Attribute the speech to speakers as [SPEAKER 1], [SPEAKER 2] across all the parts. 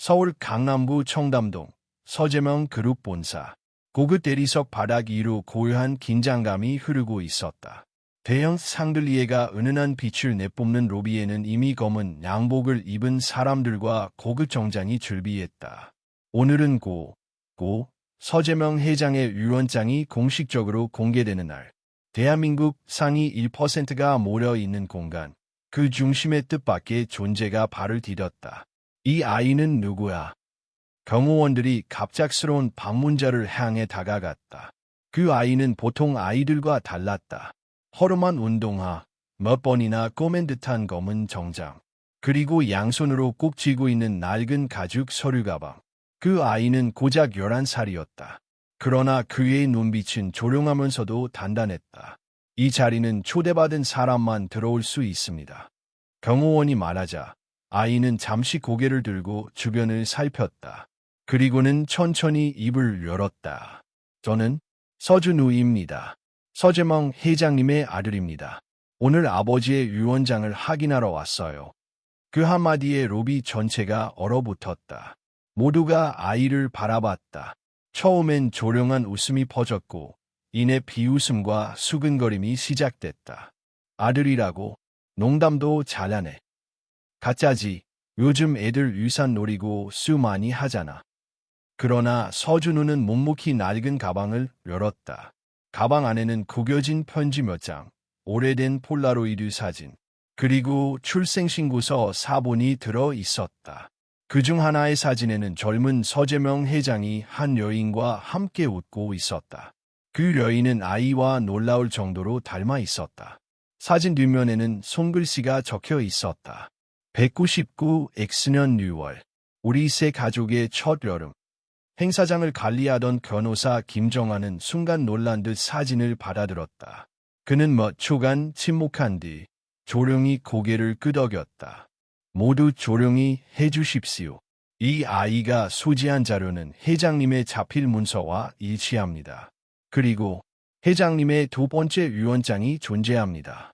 [SPEAKER 1] 서울 강남구 청담동 서재명 그룹 본사. 고급 대리석 바닥 위로 고요한 긴장감이 흐르고 있었다. 대형 샹들리에가 은은한 빛을 내뿜는 로비에는 이미 검은 양복을 입은 사람들과 고급 정장이 줄비했다. 오늘은 서재명 회장의 유언장이 공식적으로 공개되는 날. 대한민국 상위 1%가 모여있는 공간. 그 중심의 뜻밖의 존재가 발을 디뎠다. 이 아이는 누구야? 경호원들이 갑작스러운 방문자를 향해 다가갔다. 그 아이는 보통 아이들과 달랐다. 허름한 운동화, 몇 번이나 꼬맨 듯한 검은 정장, 그리고 양손으로 꼭 쥐고 있는 낡은 가죽 서류 가방. 그 아이는 고작 11살이었다. 그러나 그의 눈빛은 조용하면서도 단단했다. 이 자리는 초대받은 사람만 들어올 수 있습니다. 경호원이 말하자 아이는 잠시 고개를 들고 주변을 살폈다. 그리고는 천천히 입을 열었다. 저는 서준우입니다. 서재명 회장님의 아들입니다. 오늘 아버지의 유언장을 확인하러 왔어요. 그 한마디에 로비 전체가 얼어붙었다. 모두가 아이를 바라봤다. 처음엔 조용한 웃음이 퍼졌고 이내 비웃음과 수근거림이 시작됐다. 아들이라고? 농담도 잘하네. 가짜지. 요즘 애들 유산 노리고 수 많이 하잖아. 그러나 서준우는 묵묵히 낡은 가방을 열었다. 가방 안에는 구겨진 편지 몇 장, 오래된 폴라로이드 사진, 그리고 출생신고서 사본이 들어 있었다. 그중 하나의 사진에는 젊은 서재명 회장이 한 여인과 함께 웃고 있었다. 그 여인은 아이와 놀라울 정도로 닮아 있었다. 사진 뒷면에는 손글씨가 적혀 있었다. 199 X년 6월 우리 세 가족의 첫 여름. 행사장을 관리하던 변호사 김정환은 순간 놀란 듯 사진을 받아들었다. 그는 몇 초간 침묵한 뒤 조용히 고개를 끄덕였다. 모두 조용히 해주십시오. 이 아이가 소지한 자료는 회장님의 자필 문서와 일치합니다. 그리고 회장님의 두 번째 유언장이 존재합니다.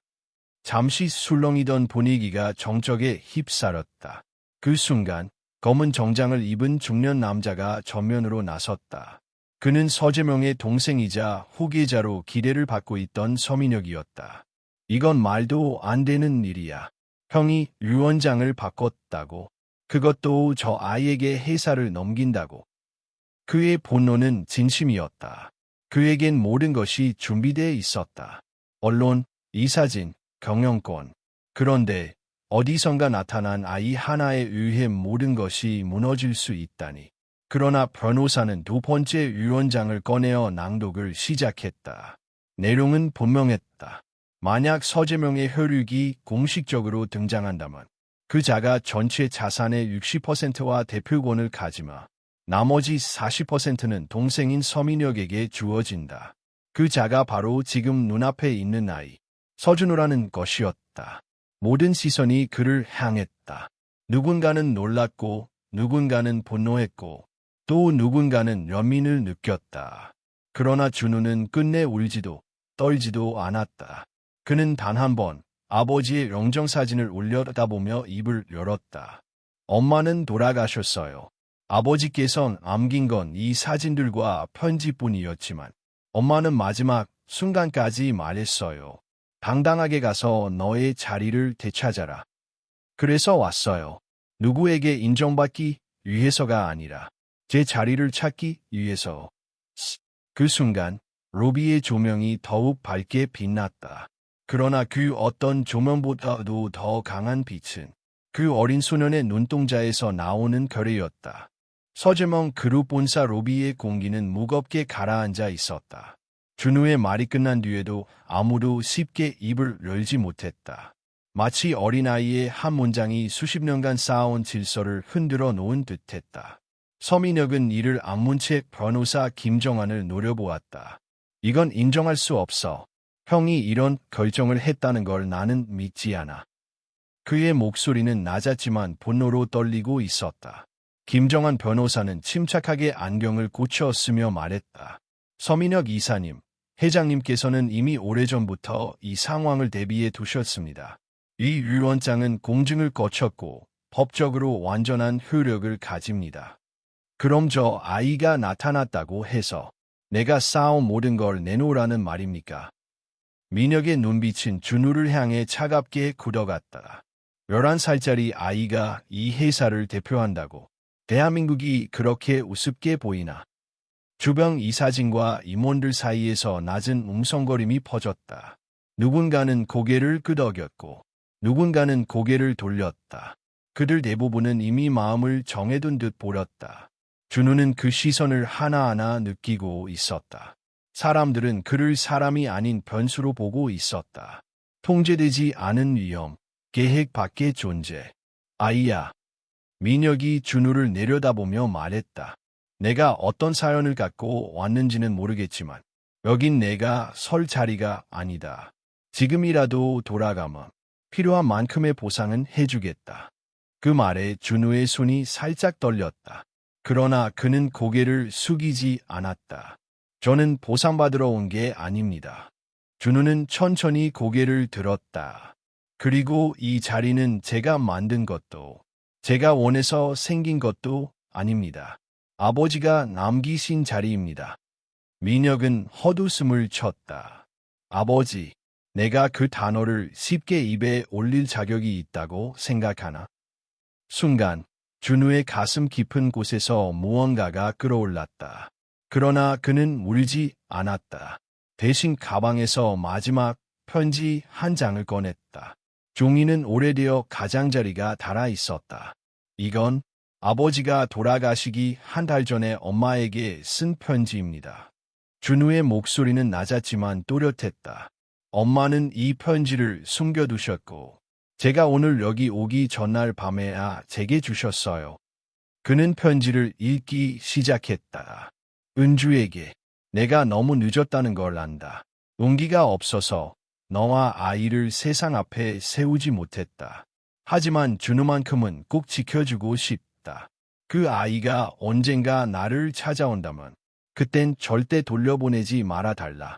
[SPEAKER 1] 잠시 술렁이던 분위기가 정적에 휩싸였다. 그 순간 검은 정장을 입은 중년 남자가 전면으로 나섰다. 그는 서재명의 동생이자 후계자로 기대를 받고 있던 서민혁이었다. 이건 말도 안 되는 일이야. 형이 유언장을 바꿨다고. 그것도 저 아이에게 회사를 넘긴다고. 그의 본론은 진심이었다. 그에겐 모든 것이 준비되어 있었다. 언론, 이 사진, 경영권. 그런데 어디선가 나타난 아이 하나에 의해 모든 것이 무너질 수 있다니. 그러나 변호사는 두 번째 유언장을 꺼내어 낭독을 시작했다. 내용은 분명했다. 만약 서재명의 혈육이 공식적으로 등장한다면 그 자가 전체 자산의 60%와 대표권을 가지마. 나머지 40%는 동생인 서민혁에게 주어진다. 그 자가 바로 지금 눈앞에 있는 아이, 서준우라는 것이었다. 모든 시선이 그를 향했다. 누군가는 놀랐고, 누군가는 분노했고, 또 누군가는 연민을 느꼈다. 그러나 준우는 끝내 울지도 떨지도 않았다. 그는 단 한 번 아버지의 영정사진을 올려다보며 입을 열었다. 엄마는 돌아가셨어요. 아버지께선 남긴 건 이 사진들과 편지뿐이었지만 엄마는 마지막 순간까지 말했어요. 당당하게 가서 너의 자리를 되찾아라. 그래서 왔어요. 누구에게 인정받기 위해서가 아니라 제 자리를 찾기 위해서. 그 순간 로비의 조명이 더욱 밝게 빛났다. 그러나 그 어떤 조명보다도 더 강한 빛은 그 어린 소년의 눈동자에서 나오는 결의였다. 서재명 그룹 본사 로비의 공기는 무겁게 가라앉아 있었다. 준우의 말이 끝난 뒤에도 아무도 쉽게 입을 열지 못했다. 마치 어린아이의 한 문장이 수십 년간 쌓아온 질서를 흔들어 놓은 듯했다. 서민혁은 이를 악문 채 변호사 김정환을 노려보았다. 이건 인정할 수 없어. 형이 이런 결정을 했다는 걸 나는 믿지 않아. 그의 목소리는 낮았지만 분노로 떨리고 있었다. 김정환 변호사는 침착하게 안경을 고쳐 쓰며 말했다. 서민혁 이사님, 회장님께서는 이미 오래전부터 이 상황을 대비해 두셨습니다. 이 유언장은 공증을 거쳤고 법적으로 완전한 효력을 가집니다. 그럼 저 아이가 나타났다고 해서 내가 쌓은 모든 걸 내놓으라는 말입니까? 민혁의 눈빛은 준우를 향해 차갑게 굳어갔다. 11살짜리 아이가 이 회사를 대표한다고 대한민국이 그렇게 우습게 보이나? 주변 이사진과 임원들 사이에서 낮은 음성거림이 퍼졌다. 누군가는 고개를 끄덕였고 누군가는 고개를 돌렸다. 그들 대부분은 이미 마음을 정해둔 듯 보였다. 준우는 그 시선을 하나하나 느끼고 있었다. 사람들은 그를 사람이 아닌 변수로 보고 있었다. 통제되지 않은 위험, 계획 밖의 존재. 아이야. 민혁이 준우를 내려다보며 말했다. 내가 어떤 사연을 갖고 왔는지는 모르겠지만 여긴 내가 설 자리가 아니다. 지금이라도 돌아가면 필요한 만큼의 보상은 해주겠다. 그 말에 준우의 손이 살짝 떨렸다. 그러나 그는 고개를 숙이지 않았다. 저는 보상받으러 온 게 아닙니다. 준우는 천천히 고개를 들었다. 그리고 이 자리는 제가 만든 것도, 제가 원해서 생긴 것도 아닙니다. 아버지가 남기신 자리입니다. 민혁은 헛웃음을 쳤다. 아버지, 내가 그 단어를 쉽게 입에 올릴 자격이 있다고 생각하나? 순간 준우의 가슴 깊은 곳에서 무언가가 끌어올랐다. 그러나 그는 울지 않았다. 대신 가방에서 마지막 편지 한 장을 꺼냈다. 종이는 오래되어 가장자리가 닳아 있었다. 이건 아버지가 돌아가시기 한 달 전에 엄마에게 쓴 편지입니다. 준우의 목소리는 낮았지만 또렷했다. 엄마는 이 편지를 숨겨두셨고 제가 오늘 여기 오기 전날 밤에야 제게 주셨어요. 그는 편지를 읽기 시작했다. 은주에게 내가 너무 늦었다는 걸 안다. 용기가 없어서 너와 아이를 세상 앞에 세우지 못했다. 하지만 준우만큼은 꼭 지켜주고 싶다. 그 아이가 언젠가 나를 찾아온다면 그땐 절대 돌려보내지 말아달라.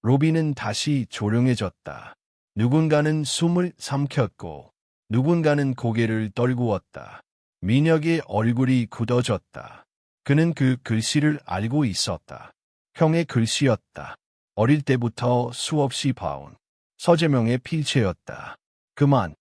[SPEAKER 1] 로비는 다시 조용해졌다. 누군가는 숨을 삼켰고 누군가는 고개를 떨구었다. 민혁의 얼굴이 굳어졌다. 그는 그 글씨를 알고 있었다. 형의 글씨였다. 어릴 때부터 수없이 봐온 서재명의 필체였다. 그만.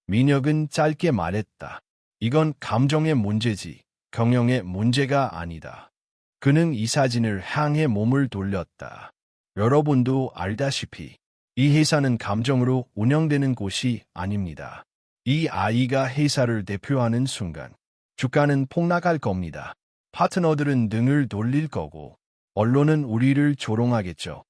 [SPEAKER 1] 민혁은 짧게 말했다. 이건 감정의 문제지 경영의 문제가 아니다. 그는 이 사진을 향해 몸을 돌렸다. 여러분도 알다시피 이 회사는 감정으로 운영되는 곳이 아닙니다. 이 아이가 회사를 대표하는 순간 주가는 폭락할 겁니다. 파트너들은 등을 돌릴 거고 언론은 우리를 조롱하겠죠.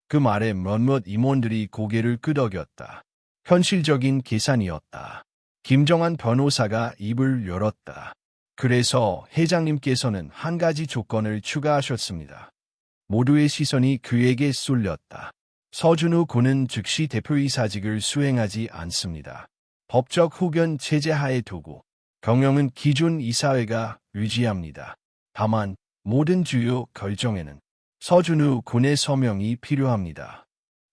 [SPEAKER 1] 그 말에 몇몇 임원들이 고개를 끄덕였다. 현실적인 계산이었다. 김정한 변호사가 입을 열었다. 그래서 회장님께서는 한 가지 조건을 추가하셨습니다. 모두의 시선이 그에게 쏠렸다. 서준우 군은 즉시 대표이사직을 수행하지 않습니다. 법적 후견 체제 하에 두고 경영은 기존 이사회가 유지합니다. 다만 모든 주요 결정에는 서준우 군의 서명이 필요합니다.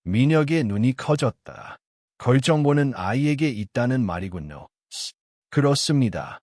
[SPEAKER 1] 민혁의 눈이 커졌다. 결정권은 아이에게 있다는 말이군요. 그렇습니다.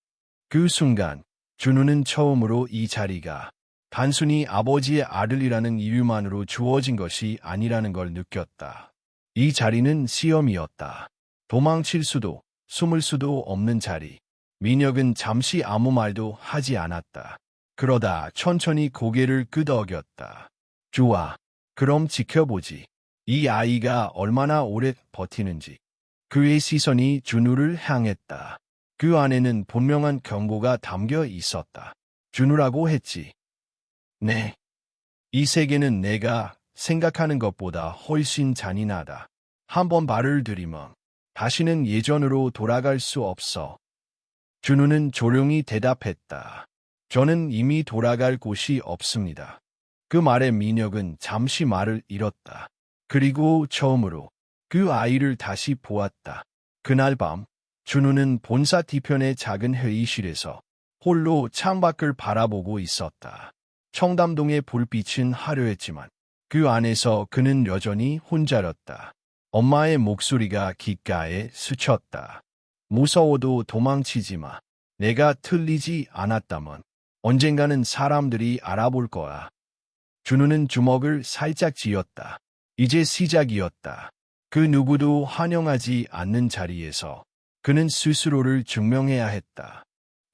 [SPEAKER 1] 그 순간 준우는 처음으로 이 자리가 단순히 아버지의 아들이라는 이유만으로 주어진 것이 아니라는 걸 느꼈다. 이 자리는 시험이었다. 도망칠 수도 숨을 수도 없는 자리. 민혁은 잠시 아무 말도 하지 않았다. 그러다 천천히 고개를 끄덕였다. 좋아. 그럼 지켜보지. 이 아이가 얼마나 오래 버티는지. 그의 시선이 준우를 향했다. 그 안에는 분명한 경고가 담겨 있었다. 준우라고 했지. 네. 이 세계는 내가 생각하는 것보다 훨씬 잔인하다. 한번 발을 들이면 다시는 예전으로 돌아갈 수 없어. 준우는 조용히 대답했다. 저는 이미 돌아갈 곳이 없습니다. 그 말에 민혁은 잠시 말을 잃었다. 그리고 처음으로 그 아이를 다시 보았다. 그날 밤 준우는 본사 뒤편의 작은 회의실에서 홀로 창밖을 바라보고 있었다. 청담동의 불빛은 화려했지만 그 안에서 그는 여전히 혼자였다. 엄마의 목소리가 귓가에 스쳤다. 무서워도 도망치지 마. 내가 틀리지 않았다면 언젠가는 사람들이 알아볼 거야. 준우는 주먹을 살짝 쥐었다. 이제 시작이었다. 그 누구도 환영하지 않는 자리에서 그는 스스로를 증명해야 했다.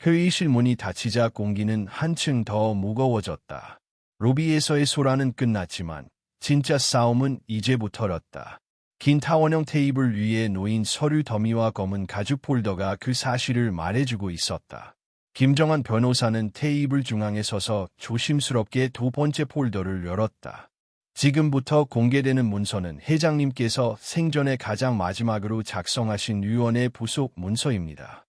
[SPEAKER 1] 회의실 문이 닫히자 공기는 한층 더 무거워졌다. 로비에서의 소란은 끝났지만 진짜 싸움은 이제부터였다. 긴 타원형 테이블 위에 놓인 서류 더미와 검은 가죽 폴더가 그 사실을 말해주고 있었다. 김정한 변호사는 테이블 중앙에 서서 조심스럽게 두 번째 폴더를 열었다. 지금부터 공개되는 문서는 회장님께서 생전에 가장 마지막으로 작성하신 유언의 부속 문서입니다.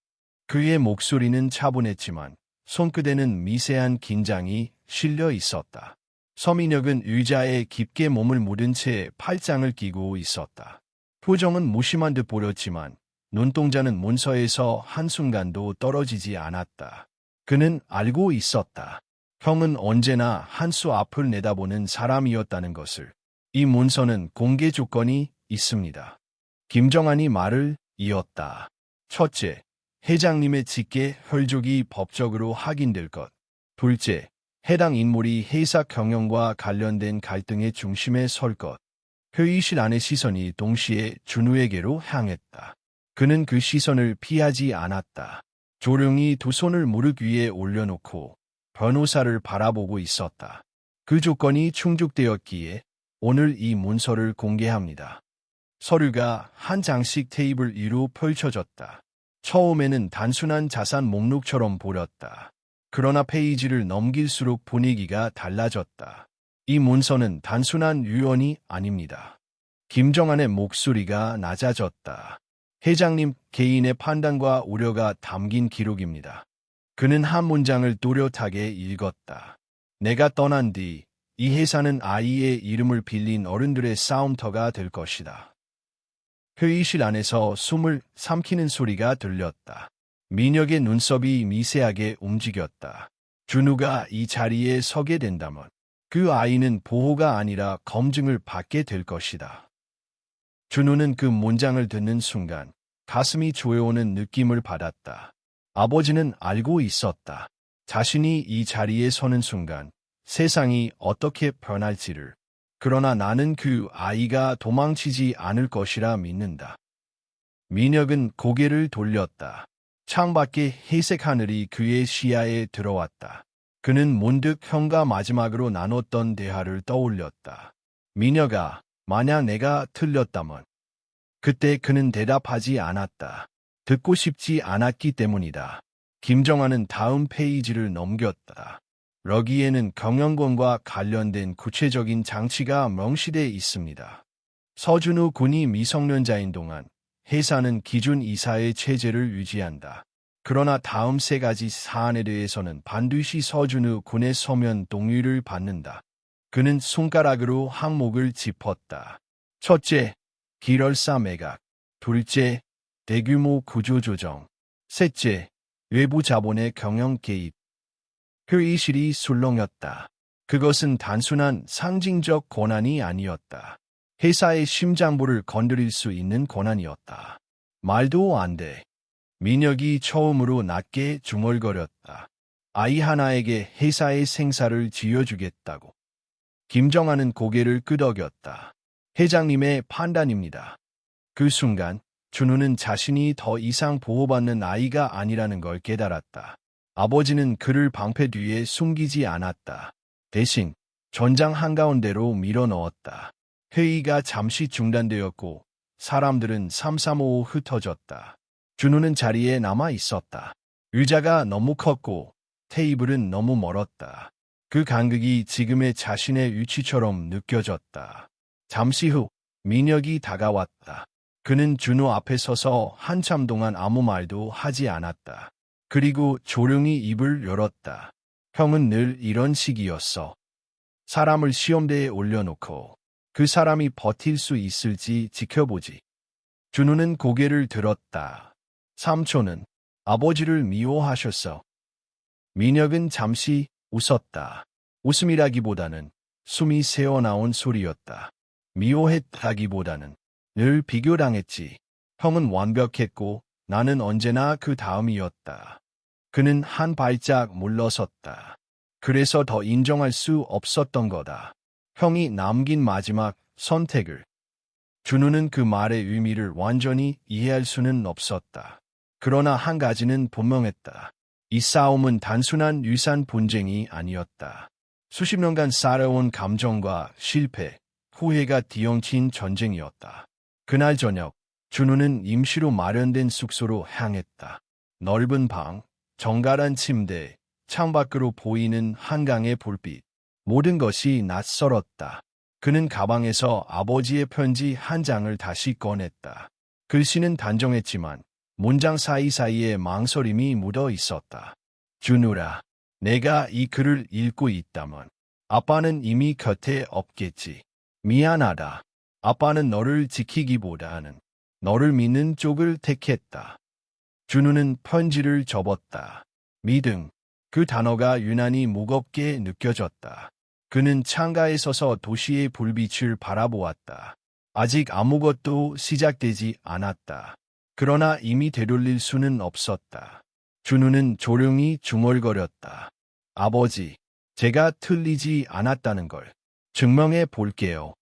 [SPEAKER 1] 그의 목소리는 차분했지만 손끝에는 미세한 긴장이 실려 있었다. 서민혁은 의자에 깊게 몸을 묻은 채 팔짱을 끼고 있었다. 표정은 무심한 듯 보였지만 눈동자는 문서에서 한순간도 떨어지지 않았다. 그는 알고 있었다. 형은 언제나 한 수 앞을 내다보는 사람이었다는 것을. 이 문서는 공개 조건이 있습니다. 김정한이 말을 이었다. 첫째, 회장님의 직계 혈족이 법적으로 확인될 것. 둘째, 해당 인물이 회사 경영과 관련된 갈등의 중심에 설 것. 회의실 안의 시선이 동시에 준우에게로 향했다. 그는 그 시선을 피하지 않았다. 조용히 두 손을 무릎 위에 올려놓고 변호사를 바라보고 있었다. 그 조건이 충족되었기에 오늘 이 문서를 공개합니다. 서류가 한 장씩 테이블 위로 펼쳐졌다. 처음에는 단순한 자산 목록처럼 보였다. 그러나 페이지를 넘길수록 분위기가 달라졌다. 이 문서는 단순한 유언이 아닙니다. 김정한의 목소리가 낮아졌다. 회장님 개인의 판단과 우려가 담긴 기록입니다. 그는 한 문장을 또렷하게 읽었다. 내가 떠난 뒤 이 회사는 아이의 이름을 빌린 어른들의 싸움터가 될 것이다. 회의실 안에서 숨을 삼키는 소리가 들렸다. 민혁의 눈썹이 미세하게 움직였다. 준우가 이 자리에 서게 된다면 그 아이는 보호가 아니라 검증을 받게 될 것이다. 준우는 그 문장을 듣는 순간 가슴이 조여오는 느낌을 받았다. 아버지는 알고 있었다. 자신이 이 자리에 서는 순간 세상이 어떻게 변할지를. 그러나 나는 그 아이가 도망치지 않을 것이라 믿는다. 민혁은 고개를 돌렸다. 창밖의 회색 하늘이 그의 시야에 들어왔다. 그는 문득 형과 마지막으로 나눴던 대화를 떠올렸다. 민혁아, 만약 내가 틀렸다면. 그때 그는 대답하지 않았다. 듣고 싶지 않았기 때문이다. 김정한은 다음 페이지를 넘겼다. 여기에는 경영권과 관련된 구체적인 장치가 명시되어 있습니다. 서준우 군이 미성년자인 동안 회사는 기준 이사의 체제를 유지한다. 그러나 다음 세 가지 사안에 대해서는 반드시 서준우 군의 서면 동의를 받는다. 그는 손가락으로 항목을 짚었다. 첫째, 기럴사 매각. 둘째, 대규모 구조조정. 셋째, 외부 자본의 경영 개입. 회의실이 술렁였다. 그것은 단순한 상징적 권한이 아니었다. 회사의 심장부를 건드릴 수 있는 권한이었다. 말도 안 돼. 민혁이 처음으로 낮게 중얼거렸다. 아이 하나에게 회사의 생사를 지어주겠다고. 김정한은 고개를 끄덕였다. 회장님의 판단입니다. 그 순간 준우는 자신이 더 이상 보호받는 아이가 아니라는 걸 깨달았다. 아버지는 그를 방패 뒤에 숨기지 않았다. 대신 전장 한가운데로 밀어넣었다. 회의가 잠시 중단되었고 사람들은 삼삼오오 흩어졌다. 준우는 자리에 남아 있었다. 의자가 너무 컸고 테이블은 너무 멀었다. 그 간극이 지금의 자신의 위치처럼 느껴졌다. 잠시 후 민혁이 다가왔다. 그는 준우 앞에 서서 한참 동안 아무 말도 하지 않았다. 그리고 조용히 입을 열었다. 형은 늘 이런 식이었어. 사람을 시험대에 올려놓고 그 사람이 버틸 수 있을지 지켜보지. 준우는 고개를 들었다. 삼촌은 아버지를 미워하셨어. 민혁은 잠시 웃었다. 웃음이라기보다는 숨이 새어나온 소리였다. 미워했다기보다는 늘 비교당했지. 형은 완벽했고 나는 언제나 그 다음이었다. 그는 한 발짝 물러섰다. 그래서 더 인정할 수 없었던 거다. 형이 남긴 마지막 선택을. 준우는 그 말의 의미를 완전히 이해할 수는 없었다. 그러나 한 가지는 분명했다. 이 싸움은 단순한 유산 분쟁이 아니었다. 수십 년간 쌓아온 감정과 실패, 후회가 뒤엉킨 전쟁이었다. 그날 저녁, 준우는 임시로 마련된 숙소로 향했다. 넓은 방, 정갈한 침대, 창밖으로 보이는 한강의 불빛, 모든 것이 낯설었다. 그는 가방에서 아버지의 편지 한 장을 다시 꺼냈다. 글씨는 단정했지만 문장 사이사이에 망설임이 묻어 있었다. 준우라, 내가 이 글을 읽고 있다면 아빠는 이미 곁에 없겠지. 미안하다. 아빠는 너를 지키기보다는 너를 믿는 쪽을 택했다. 준우는 편지를 접었다. 믿음. 그 단어가 유난히 무겁게 느껴졌다. 그는 창가에 서서 도시의 불빛을 바라보았다. 아직 아무것도 시작되지 않았다. 그러나 이미 되돌릴 수는 없었다. 준우는 조용히 중얼거렸다. 아버지, 제가 틀리지 않았다는 걸 증명해 볼게요.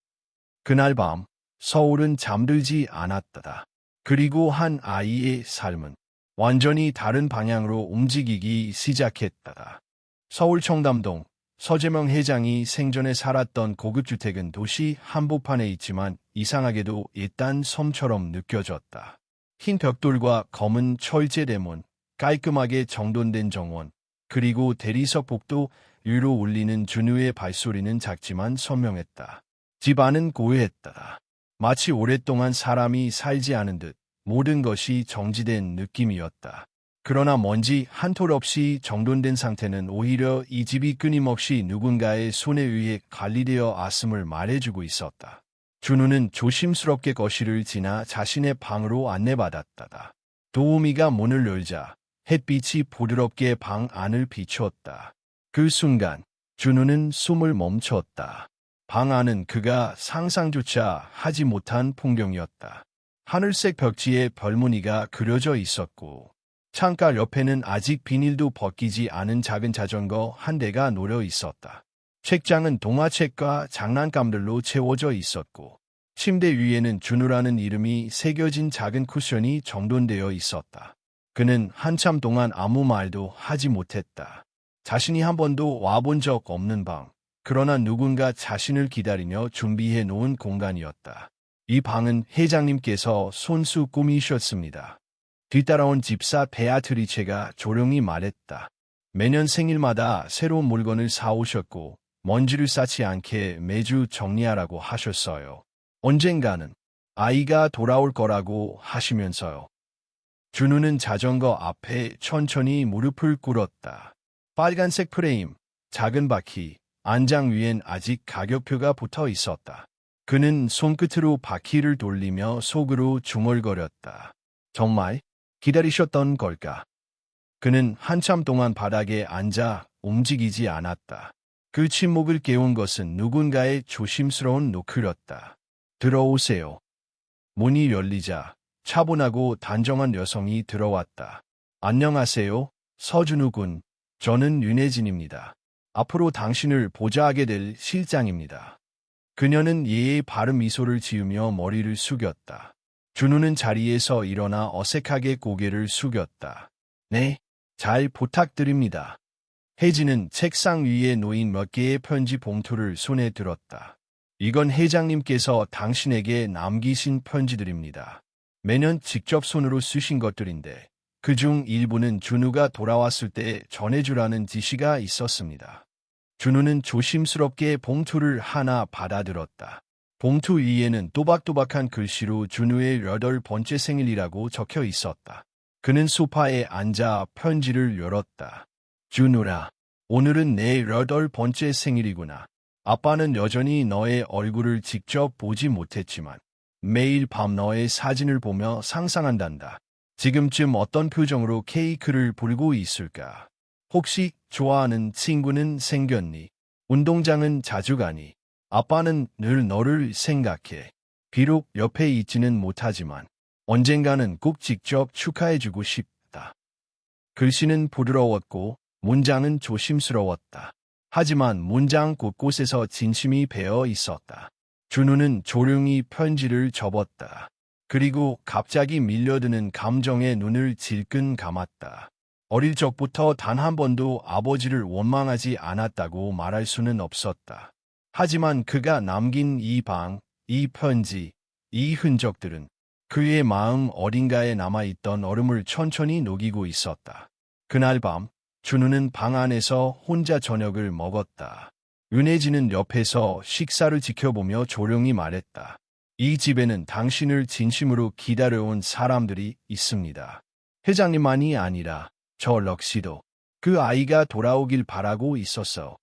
[SPEAKER 1] 그날 밤, 서울은 잠들지 않았다. 그리고 한 아이의 삶은 완전히 다른 방향으로 움직이기 시작했다. 서울 청담동, 서재명 회장이 생전에 살았던 고급주택은 도시 한복판에 있지만 이상하게도 옛날 섬처럼 느껴졌다. 흰 벽돌과 검은 철제 대문, 깔끔하게 정돈된 정원, 그리고 대리석 복도 위로 울리는 준우의 발소리는 작지만 선명했다. 집 안은 고요했다. 마치 오랫동안 사람이 살지 않은 듯 모든 것이 정지된 느낌이었다. 그러나 먼지 한 톨 없이 정돈된 상태는 오히려 이 집이 끊임없이 누군가의 손에 의해 관리되어 왔음을 말해주고 있었다. 준우는 조심스럽게 거실을 지나 자신의 방으로 안내받았다. 도우미가 문을 열자 햇빛이 부드럽게 방 안을 비추었다. 그 순간 준우는 숨을 멈췄다. 방 안은 그가 상상조차 하지 못한 풍경이었다. 하늘색 벽지에 별무늬가 그려져 있었고 창가 옆에는 아직 비닐도 벗기지 않은 작은 자전거 한 대가 놓여 있었다. 책장은 동화책과 장난감들로 채워져 있었고 침대 위에는 준우라는 이름이 새겨진 작은 쿠션이 정돈되어 있었다. 그는 한참 동안 아무 말도 하지 못했다. 자신이 한 번도 와본 적 없는 방, 그러나 누군가 자신을 기다리며 준비해 놓은 공간이었다. 이 방은 회장님께서 손수 꾸미셨습니다. 뒤따라온 집사 베아트리체가 조용히 말했다. 매년 생일마다 새로운 물건을 사오셨고 먼지를 쌓지 않게 매주 정리하라고 하셨어요. 언젠가는 아이가 돌아올 거라고 하시면서요. 준우는 자전거 앞에 천천히 무릎을 꿇었다. 빨간색 프레임, 작은 바퀴, 안장 위엔 아직 가격표가 붙어 있었다. 그는 손끝으로 바퀴를 돌리며 속으로 중얼거렸다. 정말 기다리셨던 걸까? 그는 한참 동안 바닥에 앉아 움직이지 않았다. 그 침묵을 깨운 것은 누군가의 조심스러운 노크였다. 들어오세요. 문이 열리자 차분하고 단정한 여성이 들어왔다. 안녕하세요, 서준우 군. 저는 윤혜진입니다. 앞으로 당신을 보좌하게 될 실장입니다. 그녀는 예의 바른 미소를 지으며 머리를 숙였다. 준우는 자리에서 일어나 어색하게 고개를 숙였다. 네, 잘 부탁드립니다. 혜진은 책상 위에 놓인 몇 개의 편지 봉투를 손에 들었다. 이건 회장님께서 당신에게 남기신 편지들입니다. 매년 직접 손으로 쓰신 것들인데 그중 일부는 준우가 돌아왔을 때 전해주라는 지시가 있었습니다. 준우는 조심스럽게 봉투를 하나 받아들었다. 봉투 위에는 또박또박한 글씨로 준우의 8번째 생일이라고 적혀 있었다. 그는 소파에 앉아 편지를 열었다. 준우라, 오늘은 내 8번째 생일이구나. 아빠는 여전히 너의 얼굴을 직접 보지 못했지만 매일 밤 너의 사진을 보며 상상한단다. 지금쯤 어떤 표정으로 케이크를 불고 있을까? 혹시 좋아하는 친구는 생겼니? 운동장은 자주 가니? 아빠는 늘 너를 생각해. 비록 옆에 있지는 못하지만 언젠가는 꼭 직접 축하해주고 싶다. 글씨는 부드러웠고 문장은 조심스러웠다. 하지만 문장 곳곳에서 진심이 배어 있었다. 준우는 조용히 편지를 접었다. 그리고 갑자기 밀려드는 감정에 눈을 질끈 감았다. 어릴 적부터 단 한 번도 아버지를 원망하지 않았다고 말할 수는 없었다. 하지만 그가 남긴 이 방, 이 편지, 이 흔적들은 그의 마음 어딘가에 남아있던 얼음을 천천히 녹이고 있었다. 그날 밤, 준우는 방 안에서 혼자 저녁을 먹었다. 윤혜진은 옆에서 식사를 지켜보며 조용히 말했다. 이 집에는 당신을 진심으로 기다려온 사람들이 있습니다. 회장님만이 아니라 저 럭시도 그 아이가 돌아오길 바라고 있었어.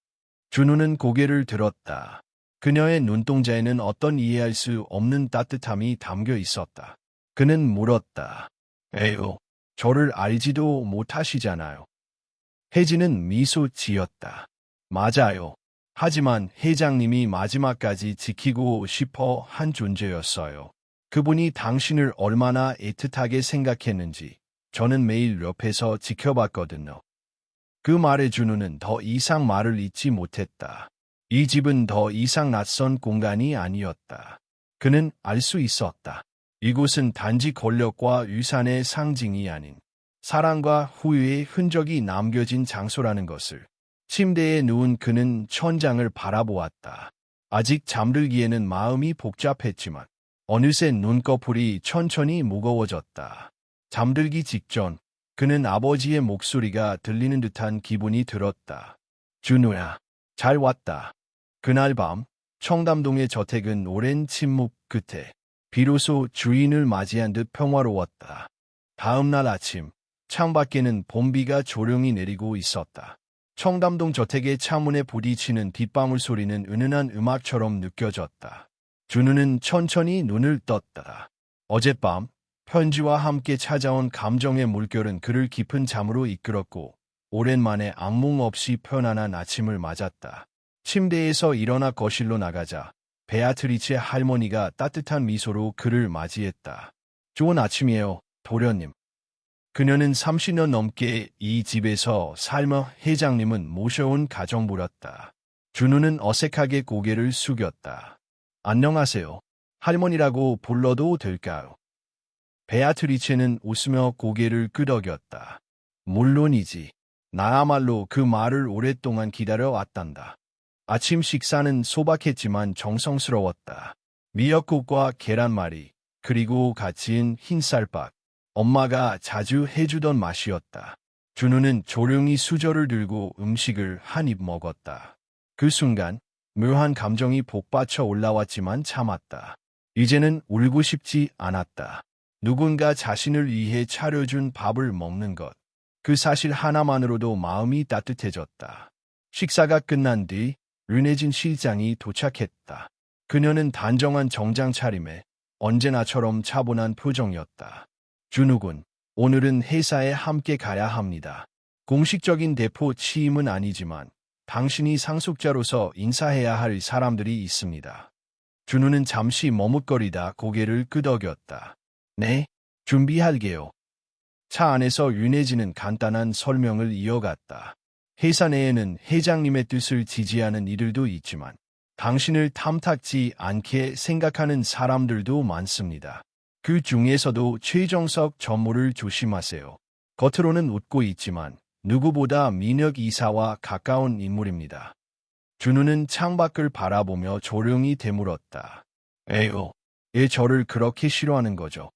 [SPEAKER 1] 준우는 고개를 들었다. 그녀의 눈동자에는 어떤 이해할 수 없는 따뜻함이 담겨 있었다. 그는 물었다. 에휴, 저를 알지도 못하시잖아요. 혜진은 미소 지었다. 맞아요. 하지만 회장님이 마지막까지 지키고 싶어 한 존재였어요. 그분이 당신을 얼마나 애틋하게 생각했는지 저는 매일 옆에서 지켜봤거든요. 그 말에 준우는 더 이상 말을 잇지 못했다. 이 집은 더 이상 낯선 공간이 아니었다. 그는 알 수 있었다. 이곳은 단지 권력과 위산의 상징이 아닌 사랑과 후회의 흔적이 남겨진 장소라는 것을. 침대에 누운 그는 천장을 바라보았다. 아직 잠들기에는 마음이 복잡했지만 어느새 눈꺼풀이 천천히 무거워졌다. 잠들기 직전 그는 아버지의 목소리가 들리는 듯한 기분이 들었다. 준우야, 잘 왔다. 그날 밤 청담동의 저택은 오랜 침묵 끝에 비로소 주인을 맞이한 듯 평화로웠다. 다음 날 아침 창밖에는 봄비가 조용히 내리고 있었다. 청담동 저택의 창문에 부딪히는 빗방울 소리는 은은한 음악처럼 느껴졌다. 준우는 천천히 눈을 떴다. 어젯밤 편지와 함께 찾아온 감정의 물결은 그를 깊은 잠으로 이끌었고 오랜만에 악몽 없이 편안한 아침을 맞았다. 침대에서 일어나 거실로 나가자 베아트리체 할머니가 따뜻한 미소로 그를 맞이했다. 좋은 아침이에요, 도련님. 그녀는 30년 넘게 이 집에서 살며 회장님은 모셔온 가정부였다. 준우는 어색하게 고개를 숙였다. 안녕하세요. 할머니라고 불러도 될까요? 베아트리체는 웃으며 고개를 끄덕였다. 물론이지. 나야말로 그 말을 오랫동안 기다려왔단다. 아침 식사는 소박했지만 정성스러웠다. 미역국과 계란말이, 그리고 같이인 흰쌀밥. 엄마가 자주 해주던 맛이었다. 준우는 조용히 수저를 들고 음식을 한 입 먹었다. 그 순간 묘한 감정이 복받쳐 올라왔지만 참았다. 이제는 울고 싶지 않았다. 누군가 자신을 위해 차려준 밥을 먹는 것. 그 사실 하나만으로도 마음이 따뜻해졌다. 식사가 끝난 뒤 류네진 실장이 도착했다. 그녀는 단정한 정장 차림에 언제나처럼 차분한 표정이었다. 준우군, 오늘은 회사에 함께 가야 합니다. 공식적인 대포 취임은 아니지만 당신이 상속자로서 인사해야 할 사람들이 있습니다. 준우는 잠시 머뭇거리다 고개를 끄덕였다. 네, 준비할게요. 차 안에서 윤혜진은 간단한 설명을 이어갔다. 회사 내에는 회장님의 뜻을 지지하는 이들도 있지만 당신을 탐탁지 않게 생각하는 사람들도 많습니다. 그 중에서도 최정석 전무를 조심하세요. 겉으로는 웃고 있지만 누구보다 민혁 이사와 가까운 인물입니다. 준우는 창밖을 바라보며 조용히 되물었다. 에휴, 왜 저를 그렇게 싫어하는 거죠?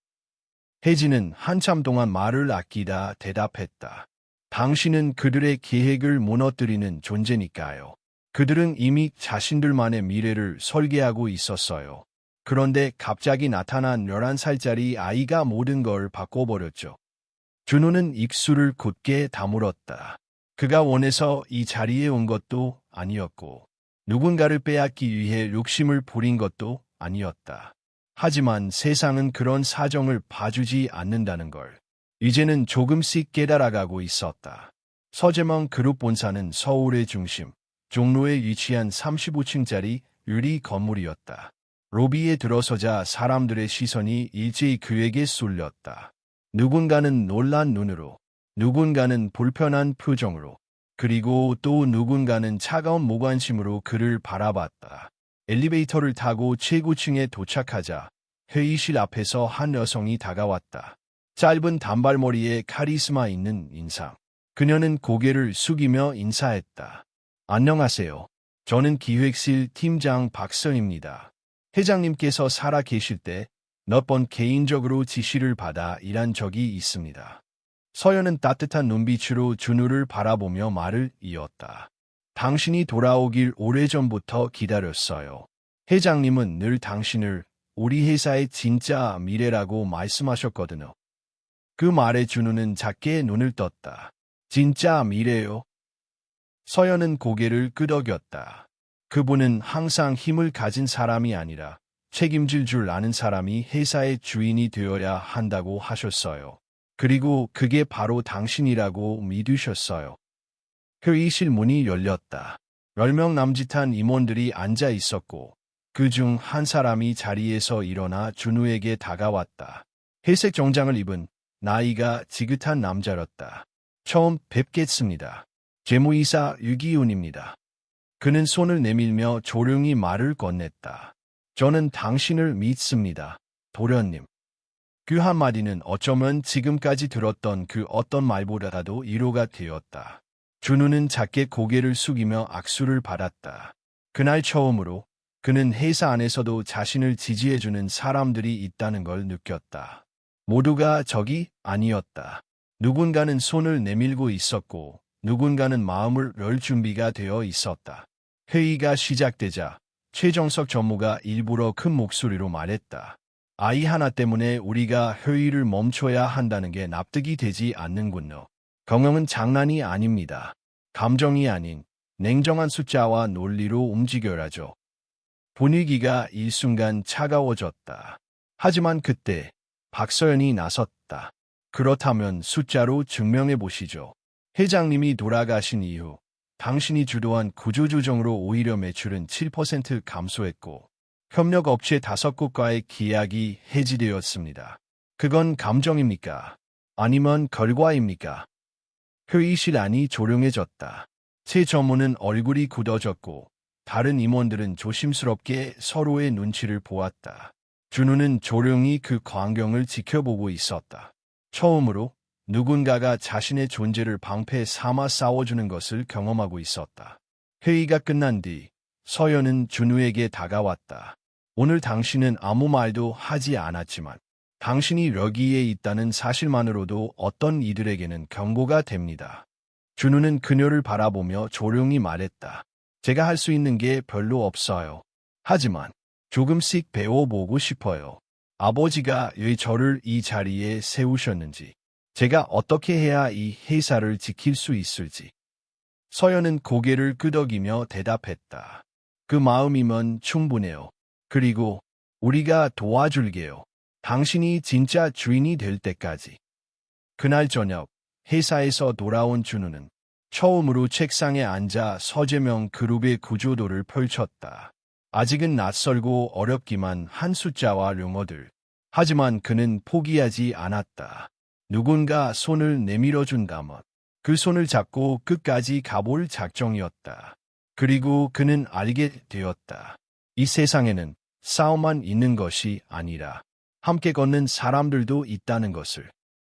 [SPEAKER 1] 혜진은 한참 동안 말을 아끼다 대답했다. 당신은 그들의 계획을 무너뜨리는 존재니까요. 그들은 이미 자신들만의 미래를 설계하고 있었어요. 그런데 갑자기 나타난 11살짜리 아이가 모든 걸 바꿔버렸죠. 준우는 입술을 굳게 다물었다. 그가 원해서 이 자리에 온 것도 아니었고 누군가를 빼앗기 위해 욕심을 부린 것도 아니었다. 하지만 세상은 그런 사정을 봐주지 않는다는 걸 이제는 조금씩 깨달아가고 있었다. 서재명 그룹 본사는 서울의 중심, 종로에 위치한 35층짜리 유리 건물이었다. 로비에 들어서자 사람들의 시선이 일제히 그에게 쏠렸다. 누군가는 놀란 눈으로, 누군가는 불편한 표정으로, 그리고 또 누군가는 차가운 무관심으로 그를 바라봤다. 엘리베이터를 타고 최고층에 도착하자 회의실 앞에서 한 여성이 다가왔다. 짧은 단발머리에 카리스마 있는 인상. 그녀는 고개를 숙이며 인사했다. 안녕하세요. 저는 기획실 팀장 박서입니다. 회장님께서 살아 계실 때 몇 번 개인적으로 지시를 받아 일한 적이 있습니다. 서연은 따뜻한 눈빛으로 준우를 바라보며 말을 이었다. 당신이 돌아오길 오래전부터 기다렸어요. 회장님은 늘 당신을 우리 회사의 진짜 미래라고 말씀하셨거든요. 그 말에 준우는 작게 눈을 떴다. 진짜 미래요? 서연은 고개를 끄덕였다. 그분은 항상 힘을 가진 사람이 아니라 책임질 줄 아는 사람이 회사의 주인이 되어야 한다고 하셨어요. 그리고 그게 바로 당신이라고 믿으셨어요. 회의실 문이 열렸다. 10명 남짓한 임원들이 앉아 있었고 그중 한 사람이 자리에서 일어나 준우에게 다가왔다. 회색 정장을 입은 나이가 지긋한 남자였다. 처음 뵙겠습니다. 재무이사 유기훈입니다. 그는 손을 내밀며 조용히 말을 건넸다. 저는 당신을 믿습니다. 도련님. 그 한마디는 어쩌면 지금까지 들었던 그 어떤 말보다도 위로가 되었다. 준우는 작게 고개를 숙이며 악수를 받았다. 그날 처음으로 그는 회사 안에서도 자신을 지지해주는 사람들이 있다는 걸 느꼈다. 모두가 적이 아니었다. 누군가는 손을 내밀고 있었고 누군가는 마음을 열 준비가 되어 있었다. 회의가 시작되자 최정석 전무가 일부러 큰 목소리로 말했다. 아이 하나 때문에 우리가 회의를 멈춰야 한다는 게 납득이 되지 않는군요. 경영은 장난이 아닙니다. 감정이 아닌 냉정한 숫자와 논리로 움직여야죠. 분위기가 일순간 차가워졌다. 하지만 그때 박서연이 나섰다. 그렇다면 숫자로 증명해 보시죠. 회장님이 돌아가신 이후 당신이 주도한 구조조정으로 오히려 매출은 7% 감소했고 협력업체 5곳과의 계약이 해지되었습니다. 그건 감정입니까? 아니면 결과입니까? 회의실 안이 조용해졌다. 최 전무는 얼굴이 굳어졌고 다른 임원들은 조심스럽게 서로의 눈치를 보았다. 준우는 조용히 그 광경을 지켜보고 있었다. 처음으로 누군가가 자신의 존재를 방패 삼아 싸워주는 것을 경험하고 있었다. 회의가 끝난 뒤 서연은 준우에게 다가왔다. 오늘 당신은 아무 말도 하지 않았지만 당신이 여기에 있다는 사실만으로도 어떤 이들에게는 경고가 됩니다. 준우는 그녀를 바라보며 조용히 말했다. 제가 할 수 있는 게 별로 없어요. 하지만 조금씩 배워보고 싶어요. 아버지가 왜 저를 이 자리에 세우셨는지, 제가 어떻게 해야 이 회사를 지킬 수 있을지. 서연은 고개를 끄덕이며 대답했다. 그 마음이면 충분해요. 그리고 우리가 도와줄게요. 당신이 진짜 주인이 될 때까지. 그날 저녁 회사에서 돌아온 준우는 처음으로 책상에 앉아 서재명 그룹의 구조도를 펼쳤다. 아직은 낯설고 어렵기만 한 숫자와 용어들. 하지만 그는 포기하지 않았다. 누군가 손을 내밀어준다면 그 손을 잡고 끝까지 가볼 작정이었다. 그리고 그는 알게 되었다. 이 세상에는 싸움만 있는 것이 아니라 함께 걷는 사람들도 있다는 것을.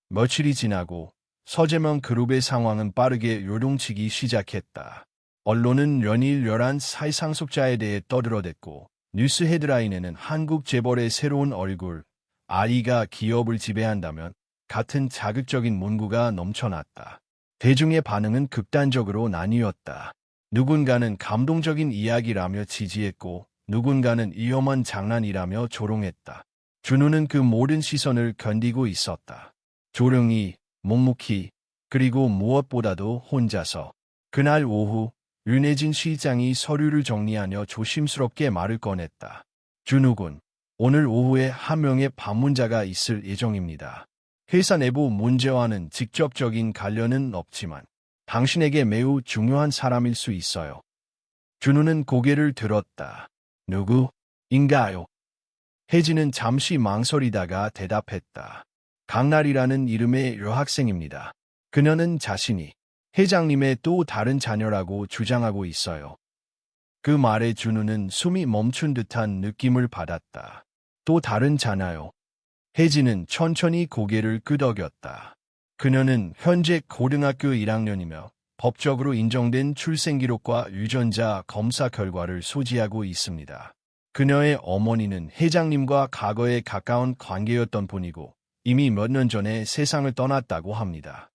[SPEAKER 1] 며칠이 지나고 서재명 그룹의 상황은 빠르게 요동치기 시작했다. 언론은 연일 11살 상속자에 대해 떠들어댔고 뉴스 헤드라인에는 한국 재벌의 새로운 얼굴, 아이가 기업을 지배한다면 같은 자극적인 문구가 넘쳐났다. 대중의 반응은 극단적으로 나뉘었다. 누군가는 감동적인 이야기라며 지지했고 누군가는 위험한 장난이라며 조롱했다. 준우는 그 모든 시선을 견디고 있었다. 조용히, 묵묵히, 그리고 무엇보다도 혼자서. 그날 오후 윤혜진 시장이 서류를 정리하며 조심스럽게 말을 꺼냈다. 준우군, 오늘 오후에 한 명의 방문자가 있을 예정입니다. 회사 내부 문제와는 직접적인 관련은 없지만 당신에게 매우 중요한 사람일 수 있어요. 준우는 고개를 들었다. 누구인가요? 혜진은 잠시 망설이다가 대답했다. 강날이라는 이름의 여학생입니다. 그녀는 자신이 회장님의 또 다른 자녀라고 주장하고 있어요. 그 말에 준우는 숨이 멈춘 듯한 느낌을 받았다. 또 다른 자녀요. 혜진은 천천히 고개를 끄덕였다. 그녀는 현재 고등학교 1학년이며 법적으로 인정된 출생기록과 유전자 검사 결과를 소지하고 있습니다. 그녀의 어머니는 회장님과 과거에 가까운 관계였던 분이고 이미 몇 년 전에 세상을 떠났다고 합니다.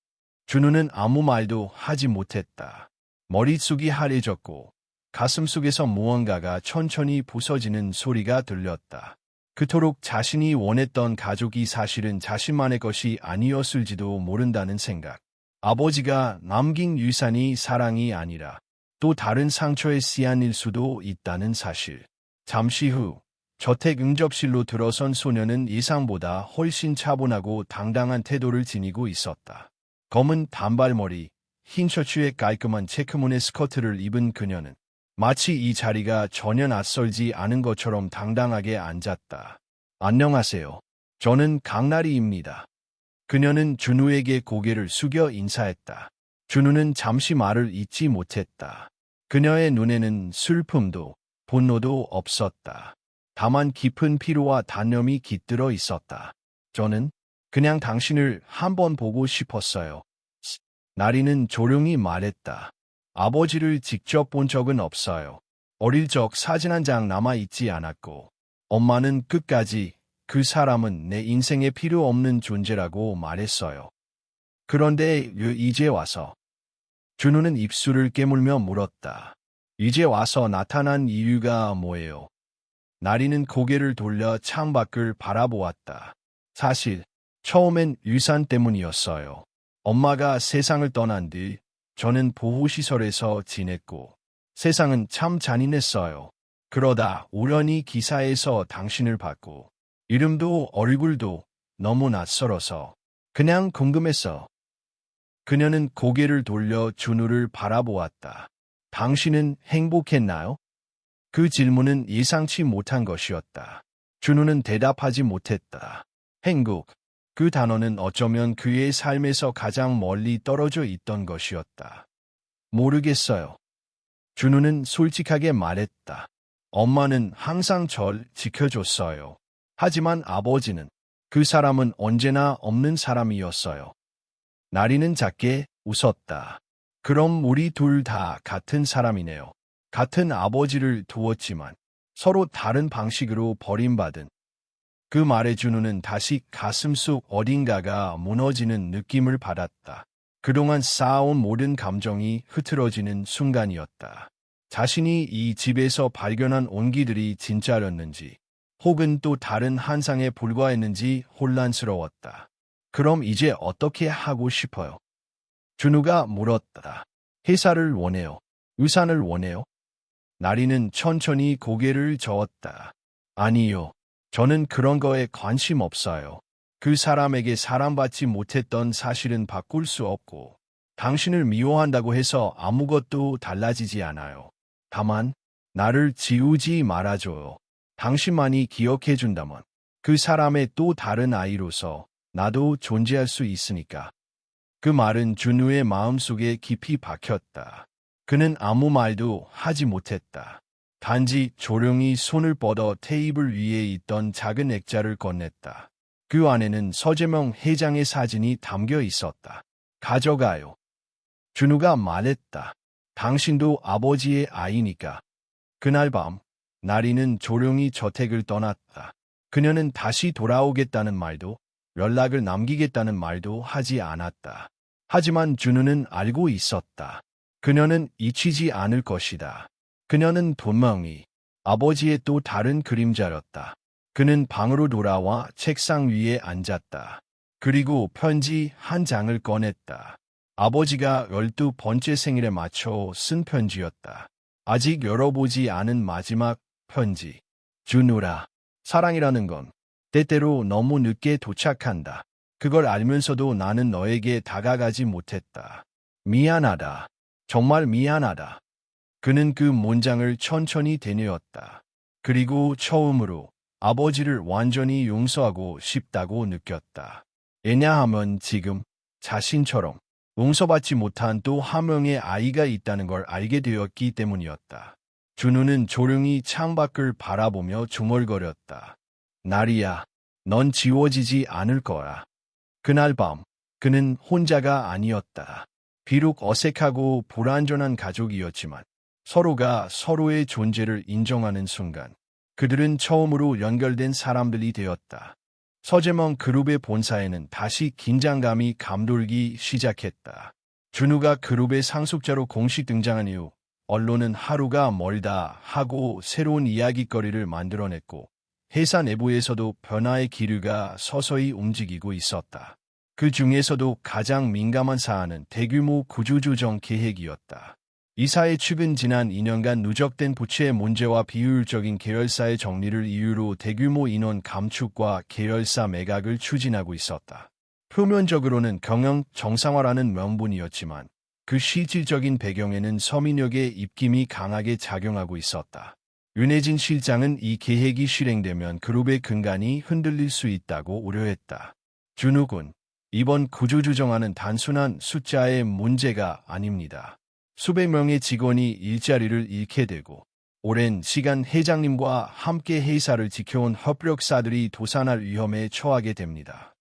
[SPEAKER 1] 준우는 아무 말도 하지 못했다. 머릿속이 하얘졌고 가슴속에서 무언가가 천천히 부서지는 소리가 들렸다. 그토록 자신이 원했던 가족이 사실은 자신만의 것이 아니었을지도 모른다는 생각. 아버지가 남긴 유산이 사랑이 아니라 또 다른 상처에 씨앗일 수도 있다는 사실. 잠시 후 저택 응접실로 들어선 소녀는 예상보다 훨씬 차분하고 당당한 태도를 지니고 있었다. 검은 단발머리, 흰 셔츠에 깔끔한 체크무늬 스커트를 입은 그녀는 마치 이 자리가 전혀 낯설지 않은 것처럼 당당하게 앉았다. 안녕하세요. 저는 강나리입니다. 그녀는 준우에게 고개를 숙여 인사했다. 준우는 잠시 말을 잇지 못했다. 그녀의 눈에는 슬픔도 분노도 없었다. 다만 깊은 피로와 단념이 깃들어 있었다. 저는 그냥 당신을 한번 보고 싶었어요. 나리는 조용히 말했다. 아버지를 직접 본 적은 없어요. 어릴 적 사진 한 장 남아있지 않았고 엄마는 끝까지 그 사람은 내 인생에 필요 없는 존재라고 말했어요. 그런데 이제 와서 준우는 입술을 깨물며 물었다. 이제 와서 나타난 이유가 뭐예요? 나리는 고개를 돌려 창밖을 바라보았다. 사실 처음엔 유산 때문이었어요. 엄마가 세상을 떠난 뒤 저는 보호시설에서 지냈고 세상은 참 잔인했어요. 그러다 우연히 기사에서 당신을 봤고 이름도 얼굴도 너무 낯설어서 그냥 궁금했어. 그녀는 고개를 돌려 준우를 바라보았다. 당신은 행복했나요? 그 질문은 예상치 못한 것이었다. 준우는 대답하지 못했다. 행복. 그 단어는 어쩌면 그의 삶에서 가장 멀리 떨어져 있던 것이었다. 모르겠어요. 준우는 솔직하게 말했다. 엄마는 항상 절 지켜줬어요. 하지만 아버지는 그 사람은 언제나 없는 사람이었어요. 나리는 작게 웃었다. 그럼 우리 둘 다 같은 사람이네요. 같은 아버지를 두었지만 서로 다른 방식으로 버림받은. 그 말에 준우는 다시 가슴속 어딘가가 무너지는 느낌을 받았다. 그동안 쌓아온 모든 감정이 흐트러지는 순간이었다. 자신이 이 집에서 발견한 온기들이 진짜였는지 혹은 또 다른 환상에 불과했는지 혼란스러웠다. 그럼 이제 어떻게 하고 싶어요? 준우가 물었다. 회사를 원해요. 유산을 원해요? 나리는 천천히 고개를 저었다. 아니요. 저는 그런 거에 관심 없어요. 그 사람에게 사랑받지 못했던 사실은 바꿀 수 없고 당신을 미워한다고 해서 아무것도 달라지지 않아요. 다만 나를 지우지 말아줘요. 당신만이 기억해준다면 그 사람의 또 다른 아이로서 나도 존재할 수 있으니까. 그 말은 준우의 마음속에 깊이 박혔다. 그는 아무 말도 하지 못했다. 단지 조용히 손을 뻗어 테이블 위에 있던 작은 액자를 꺼냈다. 그 안에는 서재명 회장의 사진이 담겨 있었다. 가져가요. 준우가 말했다. 당신도 아버지의 아이니까. 그날 밤, 나리는 조용히 저택을 떠났다. 그녀는 다시 돌아오겠다는 말도, 연락을 남기겠다는 말도 하지 않았다. 하지만 준우는 알고 있었다. 그녀는 잊히지 않을 것이다. 그녀는 분명히 아버지의 또 다른 그림자였다. 그는 방으로 돌아와 책상 위에 앉았다. 그리고 편지 한 장을 꺼냈다. 아버지가 12번째 생일에 맞춰 쓴 편지였다. 아직 열어보지 않은 마지막 편지. 준우라, 사랑이라는 건 때때로 너무 늦게 도착한다. 그걸 알면서도 나는 너에게 다가가지 못했다. 미안하다. 정말 미안하다. 그는 그 문장을 천천히 되뇌었다. 그리고 처음으로 아버지를 완전히 용서하고 싶다고 느꼈다. 왜냐하면 지금 자신처럼 용서받지 못한 또 한 명의 아이가 있다는 걸 알게 되었기 때문이었다. 준우는 조용히 창밖을 바라보며 중얼거렸다. 나리야, 넌 지워지지 않을 거야. 그날 밤, 그는 혼자가 아니었다. 비록 어색하고 불완전한 가족이었지만 서로가 서로의 존재를 인정하는 순간 그들은 처음으로 연결된 사람들이 되었다. 서재먼 그룹의 본사에는 다시 긴장감이 감돌기 시작했다. 준우가 그룹의 상속자로 공식 등장한 이후 언론은 하루가 멀다 하고 새로운 이야깃거리를 만들어냈고 회사 내부에서도 변화의 기류가 서서히 움직이고 있었다. 그 중에서도 가장 민감한 사안은 대규모 구조조정 계획이었다. 이사의 측은 지난 2년간 누적된 부채의 문제와 비효율적인 계열사의 정리를 이유로 대규모 인원 감축과 계열사 매각을 추진하고 있었다. 표면적으로는 경영 정상화라는 명분이었지만 그 실질적인 배경에는 서민역의 입김이 강하게 작용하고 있었다. 윤혜진 실장은 이 계획이 실행되면 그룹의 근간이 흔들릴 수 있다고 우려했다. 준우군, 이번 구조조정안은 단순한 숫자의 문제가 아닙니다. 수백 명의 직원이 일자리를 잃게 되고 오랜 시간 회장님과 함께 회사를 지켜온 협력사들이 도산할 위험에 처하게 됩니다.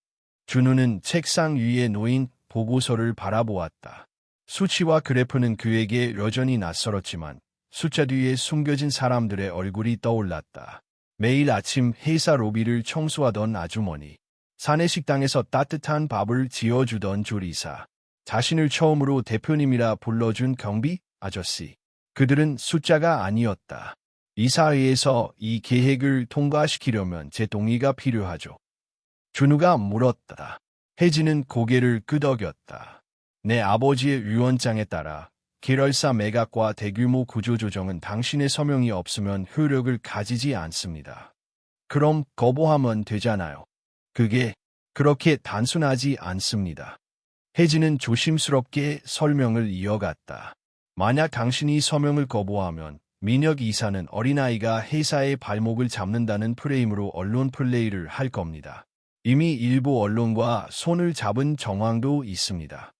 [SPEAKER 1] 준우는 책상 위에 놓인 보고서를 바라보았다. 수치와 그래프는 그에게 여전히 낯설었지만 숫자 뒤에 숨겨진 사람들의 얼굴이 떠올랐다. 매일 아침 회사 로비를 청소하던 아주머니, 사내식당에서 따뜻한 밥을 지어주던 조리사, 자신을 처음으로 대표님이라 불러준 경비 아저씨. 그들은 숫자가 아니었다. 이사회에서 이 계획을 통과시키려면 제 동의가 필요하죠. 준우가 물었다. 혜진은 고개를 끄덕였다. 내 아버지의 유언장에 따라 계열사 매각과 대규모 구조조정은 당신의 서명이 없으면 효력을 가지지 않습니다. 그럼 거부하면 되잖아요. 그게 그렇게 단순하지 않습니다. 혜진은 조심스럽게 설명을 이어갔다. 만약 당신이 서명을 거부하면 민혁 이사는 어린아이가 회사의 발목을 잡는다는 프레임으로 언론 플레이를 할 겁니다. 이미 일부 언론과 손을 잡은 정황도 있습니다.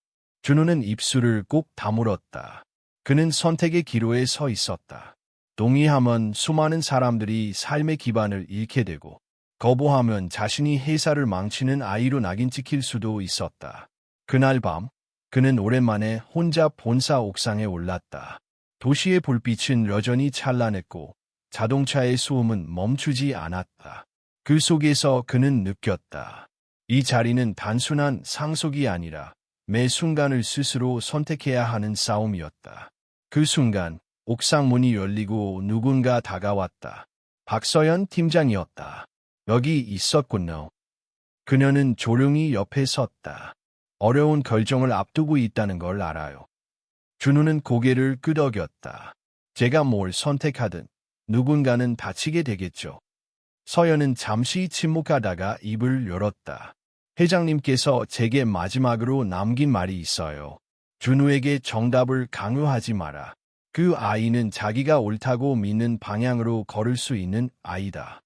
[SPEAKER 1] 준우는 입술을 꼭 다물었다. 그는 선택의 기로에 서 있었다. 동의하면 수많은 사람들이 삶의 기반을 잃게 되고 거부하면 자신이 회사를 망치는 아이로 낙인 찍힐 수도 있었다. 그날 밤, 그는 오랜만에 혼자 본사 옥상에 올랐다. 도시의 불빛은 여전히 찬란했고 자동차의 소음은 멈추지 않았다. 그 속에서 그는 느꼈다. 이 자리는 단순한 상속이 아니라 매 순간을 스스로 선택해야 하는 싸움이었다. 그 순간 옥상 문이 열리고 누군가 다가왔다. 박서연 팀장이었다. 여기 있었군요. 그녀는 조용히 옆에 섰다. 어려운 결정을 앞두고 있다는 걸 알아요. 준우는 고개를 끄덕였다. 제가 뭘 선택하든 누군가는 다치게 되겠죠. 서연은 잠시 침묵하다가 입을 열었다. 회장님께서 제게 마지막으로 남긴 말이 있어요. 준우에게 정답을 강요하지 마라. 그 아이는 자기가 옳다고 믿는 방향으로 걸을 수 있는 아이다.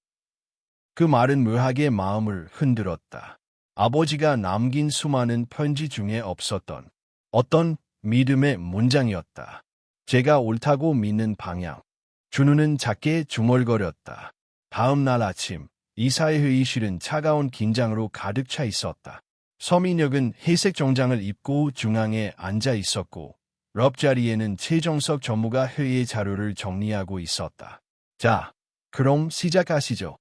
[SPEAKER 1] 그 말은 묘하게 마음을 흔들었다. 아버지가 남긴 수많은 편지 중에 없었던 어떤 믿음의 문장이었다. 제가 옳다고 믿는 방향. 준우는 작게 중얼거렸다. 다음 날 아침, 이사회 회의실은 차가운 긴장으로 가득 차 있었다. 서민혁은 회색 정장을 입고 중앙에 앉아 있었고 옆자리에는 최정석 전무가 회의 자료를 정리하고 있었다. 자, 그럼 시작하시죠.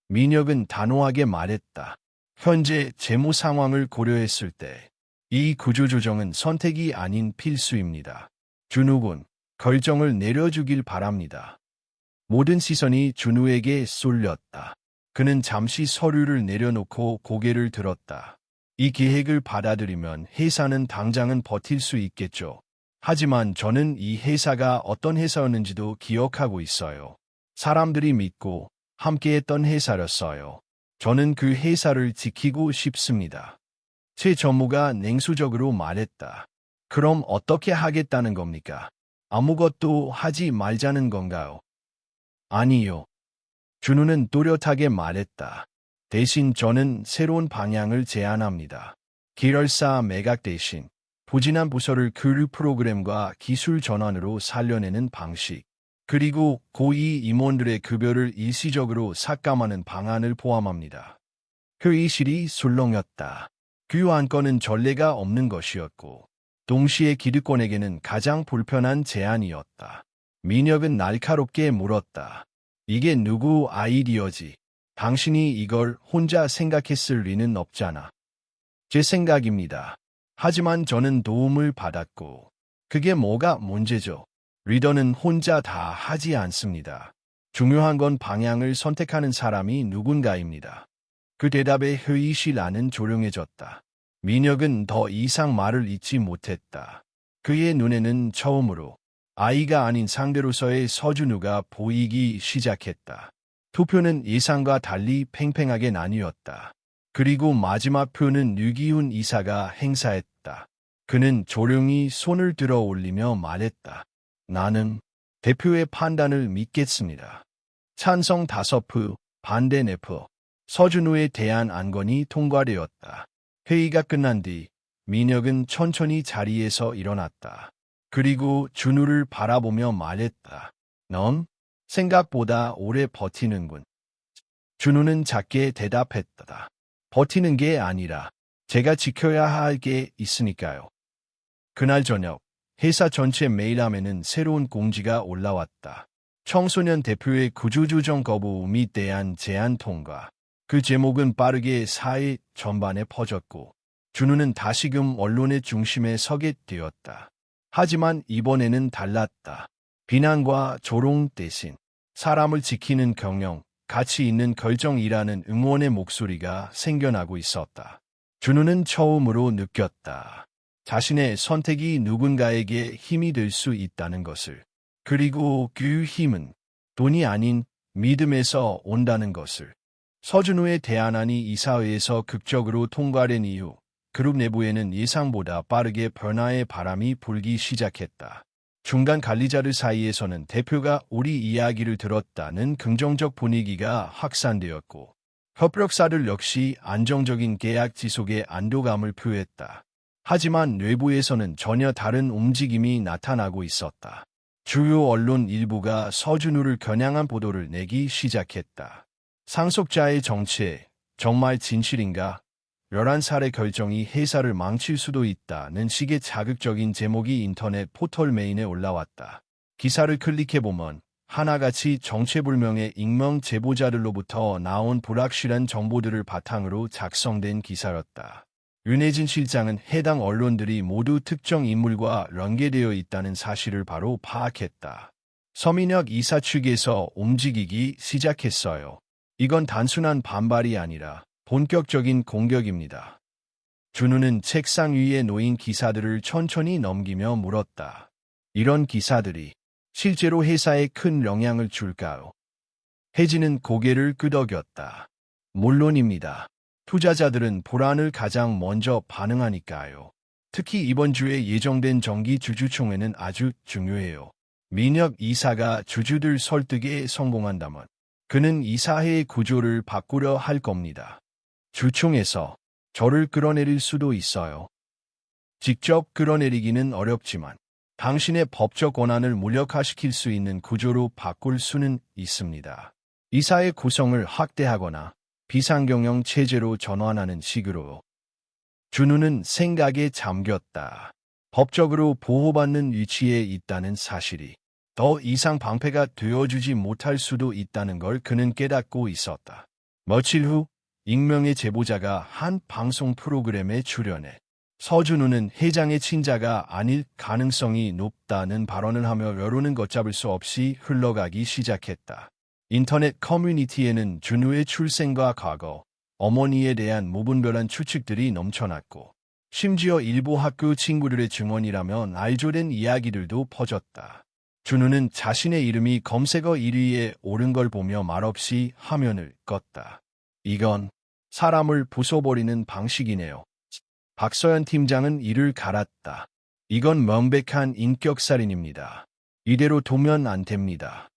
[SPEAKER 1] 민혁은 단호하게 말했다. 현재 재무 상황을 고려했을 때 이 구조조정은 선택이 아닌 필수입니다. 준우군, 결정을 내려주길 바랍니다. 모든 시선이 준우에게 쏠렸다. 그는 잠시 서류를 내려놓고 고개를 들었다. 이 계획을 받아들이면 회사는 당장은 버틸 수 있겠죠. 하지만 저는 이 회사가 어떤 회사였는지도 기억하고 있어요. 사람들이 믿고 함께했던 회사였어요. 저는 그 회사를 지키고 싶습니다. 최 전무가 냉수적으로 말했다. 그럼 어떻게 하겠다는 겁니까? 아무것도 하지 말자는 건가요? 아니요. 준우는 또렷하게 말했다. 대신 저는 새로운 방향을 제안합니다. 계열사 매각 대신 부진한 부서를 교류 프로그램과 기술 전환으로 살려내는 방식, 그리고 고위 임원들의 급여를 일시적으로 삭감하는 방안을 포함합니다. 회의실이 술렁였다. 그 안건은 전례가 없는 것이었고 동시에 기득권에게는 가장 불편한 제안이었다. 민혁은 날카롭게 물었다. 이게 누구 아이디어지? 당신이 이걸 혼자 생각했을 리는 없잖아. 제 생각입니다. 하지만 저는 도움을 받았고 그게 뭐가 문제죠? 리더는 혼자 다 하지 않습니다. 중요한 건 방향을 선택하는 사람이 누군가입니다. 그 대답에 회의실 안은 조용해졌다. 민혁은 더 이상 말을 잇지 못했다. 그의 눈에는 처음으로 아이가 아닌 상대로서의 서준우가 보이기 시작했다. 투표는 예상과 달리 팽팽하게 나뉘었다. 그리고 마지막 표는 유기훈 이사가 행사했다. 그는 조용히 손을 들어 올리며 말했다. 나는 대표의 판단을 믿겠습니다. 찬성 5표, 반대 4표. 서준우에 대한 안건이 통과되었다. 회의가 끝난 뒤 민혁은 천천히 자리에서 일어났다. 그리고 준우를 바라보며 말했다. 넌 생각보다 오래 버티는군. 준우는 작게 대답했다. 버티는 게 아니라 제가 지켜야 할 게 있으니까요. 그날 저녁 회사 전체 메일함에는 새로운 공지가 올라왔다. 청소년 대표의 구조조정 거부 및 대한 제안 통과. 그 제목은 빠르게 사회 전반에 퍼졌고 준우는 다시금 언론의 중심에 서게 되었다. 하지만 이번에는 달랐다. 비난과 조롱 대신 사람을 지키는 경영, 가치 있는 결정이라는 응원의 목소리가 생겨나고 있었다. 준우는 처음으로 느꼈다. 자신의 선택이 누군가에게 힘이 될 수 있다는 것을. 그리고 그 힘은 돈이 아닌 믿음에서 온다는 것을. 서준우의 대안안이 이사회에서 극적으로 통과된 이후 그룹 내부에는 예상보다 빠르게 변화의 바람이 불기 시작했다. 중간 관리자들 사이에서는 대표가 우리 이야기를 들었다는 긍정적 분위기가 확산되었고 협력사들 역시 안정적인 계약 지속에 안도감을 표했다. 하지만 내부에서는 전혀 다른 움직임이 나타나고 있었다. 주요 언론 일부가 서준우를 겨냥한 보도를 내기 시작했다. 상속자의 정체, 정말 진실인가? 11살의 결정이 회사를 망칠 수도 있다는 식의 자극적인 제목이 인터넷 포털 메인에 올라왔다. 기사를 클릭해보면 하나같이 정체불명의 익명 제보자들로부터 나온 불확실한 정보들을 바탕으로 작성된 기사였다. 윤혜진 실장은 해당 언론들이 모두 특정 인물과 연계되어 있다는 사실을 바로 파악했다. 서민혁 이사 측에서 움직이기 시작했어요. 이건 단순한 반발이 아니라 본격적인 공격입니다. 준우는 책상 위에 놓인 기사들을 천천히 넘기며 물었다. 이런 기사들이 실제로 회사에 큰 영향을 줄까요? 혜진은 고개를 끄덕였다. 물론입니다. 투자자들은 불안을 가장 먼저 반응하니까요. 특히 이번 주에 예정된 정기 주주총회는 아주 중요해요. 민혁 이사가 주주들 설득에 성공한다면 그는 이사회의 구조를 바꾸려 할 겁니다. 주총에서 저를 끌어내릴 수도 있어요. 직접 끌어내리기는 어렵지만 당신의 법적 권한을 무력화시킬 수 있는 구조로 바꿀 수는 있습니다. 이사의 구성을 확대하거나 비상경영 체제로 전환하는 식으로. 준우는 생각에 잠겼다. 법적으로 보호받는 위치에 있다는 사실이 더 이상 방패가 되어주지 못할 수도 있다는 걸 그는 깨닫고 있었다. 며칠 후 익명의 제보자가 한 방송 프로그램에 출연해 서준우는 회장의 친자가 아닐 가능성이 높다는 발언을 하며 여론은 걷잡을 수 없이 흘러가기 시작했다. 인터넷 커뮤니티에는 준우의 출생과 과거, 어머니에 대한 무분별한 추측들이 넘쳐났고 심지어 일부 학교 친구들의 증언이라면 알조된 이야기들도 퍼졌다. 준우는 자신의 이름이 검색어 1위에 오른 걸 보며 말없이 화면을 껐다. 이건 사람을 부숴버리는 방식이네요. 박서연 팀장은 이를 갈았다. 이건 명백한 인격살인입니다. 이대로 두면 안 됩니다.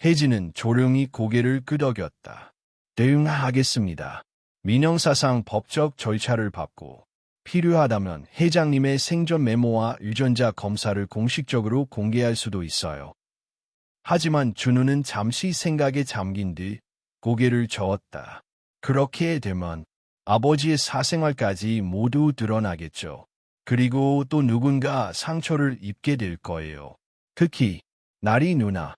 [SPEAKER 1] 혜진은 조용히 고개를 끄덕였다. 대응하겠습니다. 민형사상 법적 절차를 밟고 필요하다면 회장님의 생전 메모와 유전자 검사를 공식적으로 공개할 수도 있어요. 하지만 준우는 잠시 생각에 잠긴 뒤 고개를 저었다. 그렇게 되면 아버지의 사생활까지 모두 드러나겠죠. 그리고 또 누군가 상처를 입게 될 거예요. 특히 나리 누나.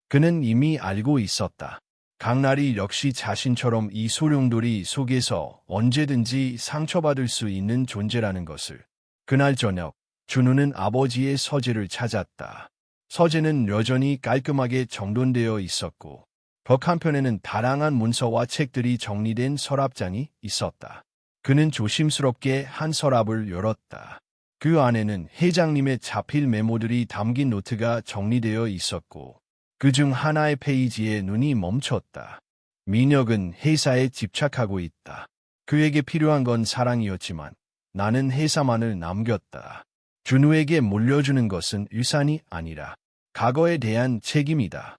[SPEAKER 1] 그는 이미 알고 있었다. 강나리 역시 자신처럼 이 소룡돌이 속에서 언제든지 상처받을 수 있는 존재라는 것을. 그날 저녁 준우는 아버지의 서재를 찾았다. 서재는 여전히 깔끔하게 정돈되어 있었고 벽 한편에는 다양한 문서와 책들이 정리된 서랍장이 있었다. 그는 조심스럽게 한 서랍을 열었다. 그 안에는 회장님의 자필 메모들이 담긴 노트가 정리되어 있었고 그중 하나의 페이지에 눈이 멈췄다. 민혁은 회사에 집착하고 있다. 그에게 필요한 건 사랑이었지만 나는 회사만을 남겼다. 준우에게 물려주는 것은 유산이 아니라 과거에 대한 책임이다.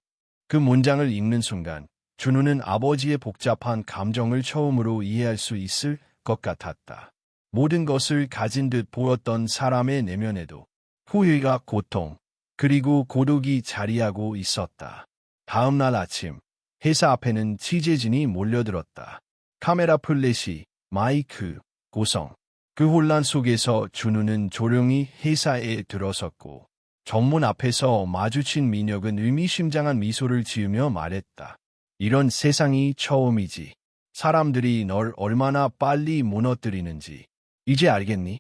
[SPEAKER 1] 그 문장을 읽는 순간 준우는 아버지의 복잡한 감정을 처음으로 이해할 수 있을 것 같았다. 모든 것을 가진 듯 보였던 사람의 내면에도 후회가 고통, 그리고 고독이 자리하고 있었다. 다음 날 아침, 회사 앞에는 취재진이 몰려들었다. 카메라 플래시, 마이크, 고성. 그 혼란 속에서 준우는 조용히 회사에 들어섰고 정문 앞에서 마주친 민혁은 의미심장한 미소를 지으며 말했다. 이런 세상이 처음이지. 사람들이 널 얼마나 빨리 무너뜨리는지 이제 알겠니?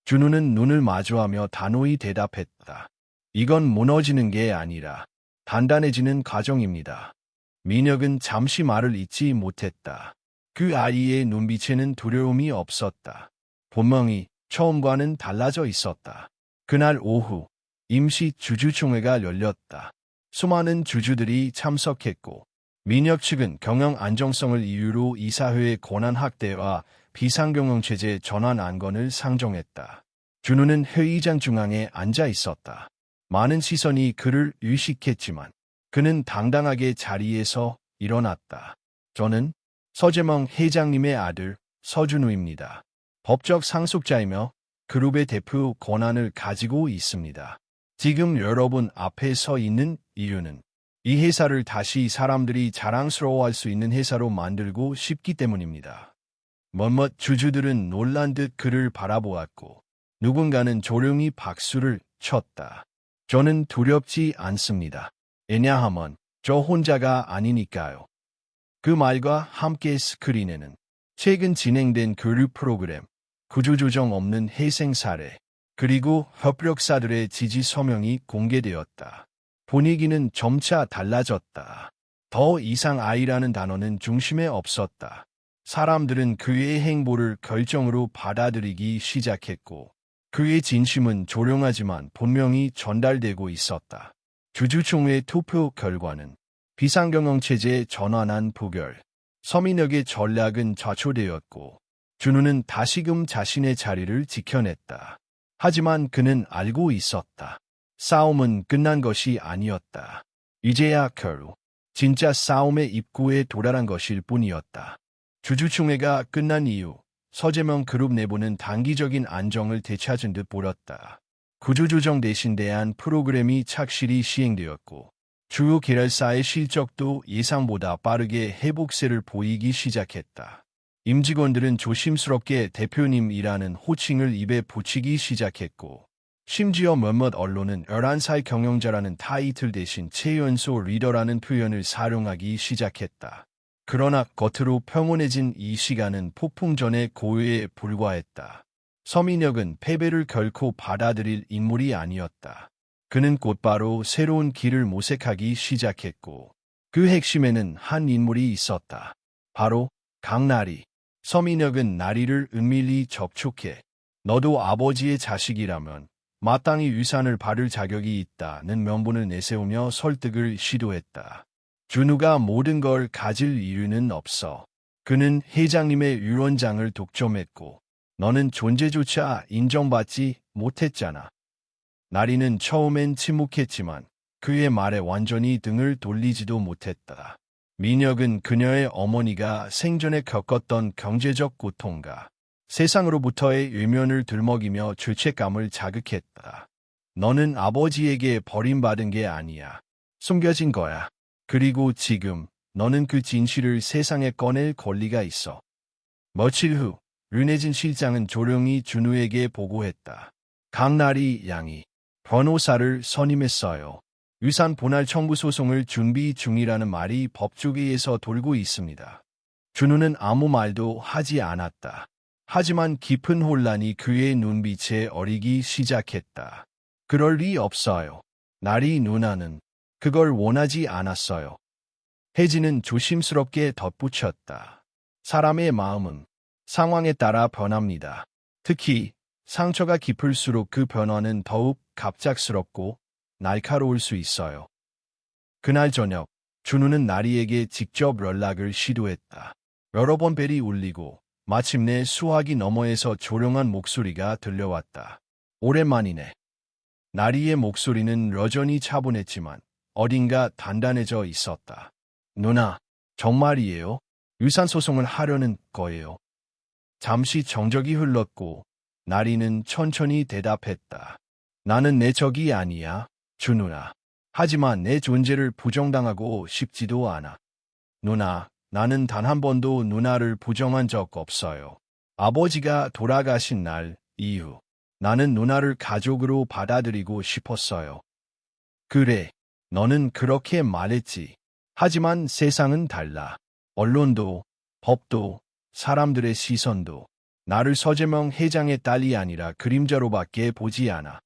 [SPEAKER 1] 준우는 눈을 마주하며 단호히 대답했다. 이건 무너지는 게 아니라 단단해지는 과정입니다. 민혁은 잠시 말을 잇지 못했다. 그 아이의 눈빛에는 두려움이 없었다. 분명히 처음과는 달라져 있었다. 그날 오후 임시 주주총회가 열렸다. 수많은 주주들이 참석했고 민혁 측은 경영 안정성을 이유로 이사회의 권한 확대와 비상경영체제 전환 안건을 상정했다. 준우는 회의장 중앙에 앉아 있었다. 많은 시선이 그를 의식했지만 그는 당당하게 자리에서 일어났다. 저는 서재명 회장님의 아들 서준우입니다. 법적 상속자이며 그룹의 대표 권한을 가지고 있습니다. 지금 여러분 앞에 서 있는 이유는 이 회사를 다시 사람들이 자랑스러워할 수 있는 회사로 만들고 싶기 때문입니다. 몇몇 주주들은 놀란 듯 그를 바라보았고 누군가는 조용히 박수를 쳤다. 저는 두렵지 않습니다. 왜냐하면 저 혼자가 아니니까요. 그 말과 함께 스크린에는 최근 진행된 교류 프로그램, 구조조정 없는 회생 사례, 그리고 협력사들의 지지 서명이 공개되었다. 분위기는 점차 달라졌다. 더 이상 아이라는 단어는 중심에 없었다. 사람들은 그의 행보를 결정으로 받아들이기 시작했고 그의 진심은 조용하지만 분명히 전달되고 있었다. 주주총회 투표 결과는 비상경영체제 전환안 부결, 서민혁의 전략은 좌초되었고 준우는 다시금 자신의 자리를 지켜냈다. 하지만 그는 알고 있었다. 싸움은 끝난 것이 아니었다. 이제야 겨우 진짜 싸움의 입구에 도달한 것일 뿐이었다. 주주총회가 끝난 이후 서재명 그룹 내부는 단기적인 안정을 되찾은 듯 보였다. 구조조정 대신 대한 프로그램이 착실히 시행되었고 주요 계열사의 실적도 예상보다 빠르게 회복세를 보이기 시작했다. 임직원들은 조심스럽게 대표님이라는 호칭을 입에 붙이기 시작했고 심지어 몇몇 언론은 11살 경영자라는 타이틀 대신 최연소 리더라는 표현을 사용하기 시작했다. 그러나 겉으로 평온해진 이 시간은 폭풍 전의 고요에 불과했다. 서민혁은 패배를 결코 받아들일 인물이 아니었다. 그는 곧바로 새로운 길을 모색하기 시작했고 그 핵심에는 한 인물이 있었다. 바로 강나리. 서민혁은 나리를 은밀히 접촉해 너도 아버지의 자식이라면 마땅히 유산을 받을 자격이 있다는 명분을 내세우며 설득을 시도했다. 준우가 모든 걸 가질 이유는 없어. 그는 회장님의 유언장을 독점했고 너는 존재조차 인정받지 못했잖아. 나리는 처음엔 침묵했지만 그의 말에 완전히 등을 돌리지도 못했다. 민혁은 그녀의 어머니가 생전에 겪었던 경제적 고통과 세상으로부터의 외면을 들먹이며 죄책감을 자극했다. 너는 아버지에게 버림받은 게 아니야. 숨겨진 거야. 그리고 지금 너는 그 진실을 세상에 꺼낼 권리가 있어. 며칠 후 류내진 실장은 조용히 준우에게 보고했다. 강나리 양이 변호사를 선임했어요. 유산 분할 청구 소송을 준비 중이라는 말이 법조계에서 돌고 있습니다. 준우는 아무 말도 하지 않았다. 하지만 깊은 혼란이 그의 눈빛에 어리기 시작했다. 그럴 리 없어요. 나리 누나는 그걸 원하지 않았어요. 혜진은 조심스럽게 덧붙였다. 사람의 마음은 상황에 따라 변합니다. 특히 상처가 깊을수록 그 변화는 더욱 갑작스럽고 날카로울 수 있어요. 그날 저녁, 준우는 나리에게 직접 연락을 시도했다. 여러 번 벨이 울리고 마침내 수화기 너머에서 조용한 목소리가 들려왔다. 오랜만이네. 나리의 목소리는 여전히 차분했지만 어딘가 단단해져 있었다. 누나, 정말이에요? 유산소송을 하려는 거예요. 잠시 정적이 흘렀고 나리는 천천히 대답했다. 나는 내 적이 아니야, 준우나. 하지만 내 존재를 부정당하고 싶지도 않아. 누나, 나는 단 한 번도 누나를 부정한 적 없어요. 아버지가 돌아가신 날 이후 나는 누나를 가족으로 받아들이고 싶었어요. 그래, 너는 그렇게 말했지. 하지만 세상은 달라. 언론도, 법도, 사람들의 시선도 나를 서재명 회장의 딸이 아니라 그림자로밖에 보지 않아.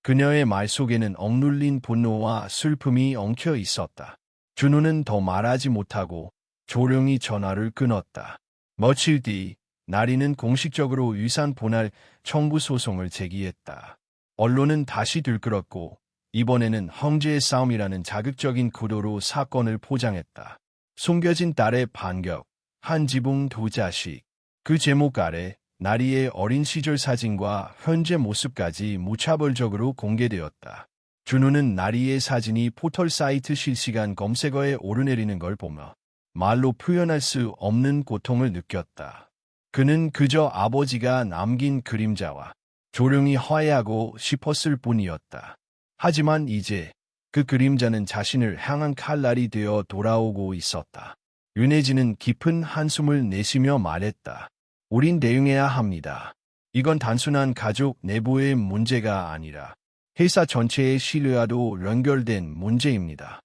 [SPEAKER 1] 그녀의 말 속에는 억눌린 분노와 슬픔이 엉켜 있었다. 준우는 더 말하지 못하고 조용히 전화를 끊었다. 며칠 뒤 나리는 공식적으로 유산 분할 청구 소송을 제기했다. 언론은 다시 들끓었고 이번에는 형제의 싸움이라는 자극적인 구도로 사건을 포장했다. 숨겨진 딸의 반격, 한 지붕 두 자식. 그 제목 아래 나리의 어린 시절 사진과 현재 모습까지 무차별적으로 공개되었다. 준우는 나리의 사진이 포털 사이트 실시간 검색어에 오르내리는 걸 보며 말로 표현할 수 없는 고통을 느꼈다. 그는 그저 아버지가 남긴 그림자와 조용히 화해하고 싶었을 뿐이었다. 하지만 이제 그 그림자는 자신을 향한 칼날이 되어 돌아오고 있었다. 윤혜진은 깊은 한숨을 내쉬며 말했다. 우린 대응해야 합니다. 이건 단순한 가족 내부의 문제가 아니라 회사 전체의 신뢰와도 연결된 문제입니다.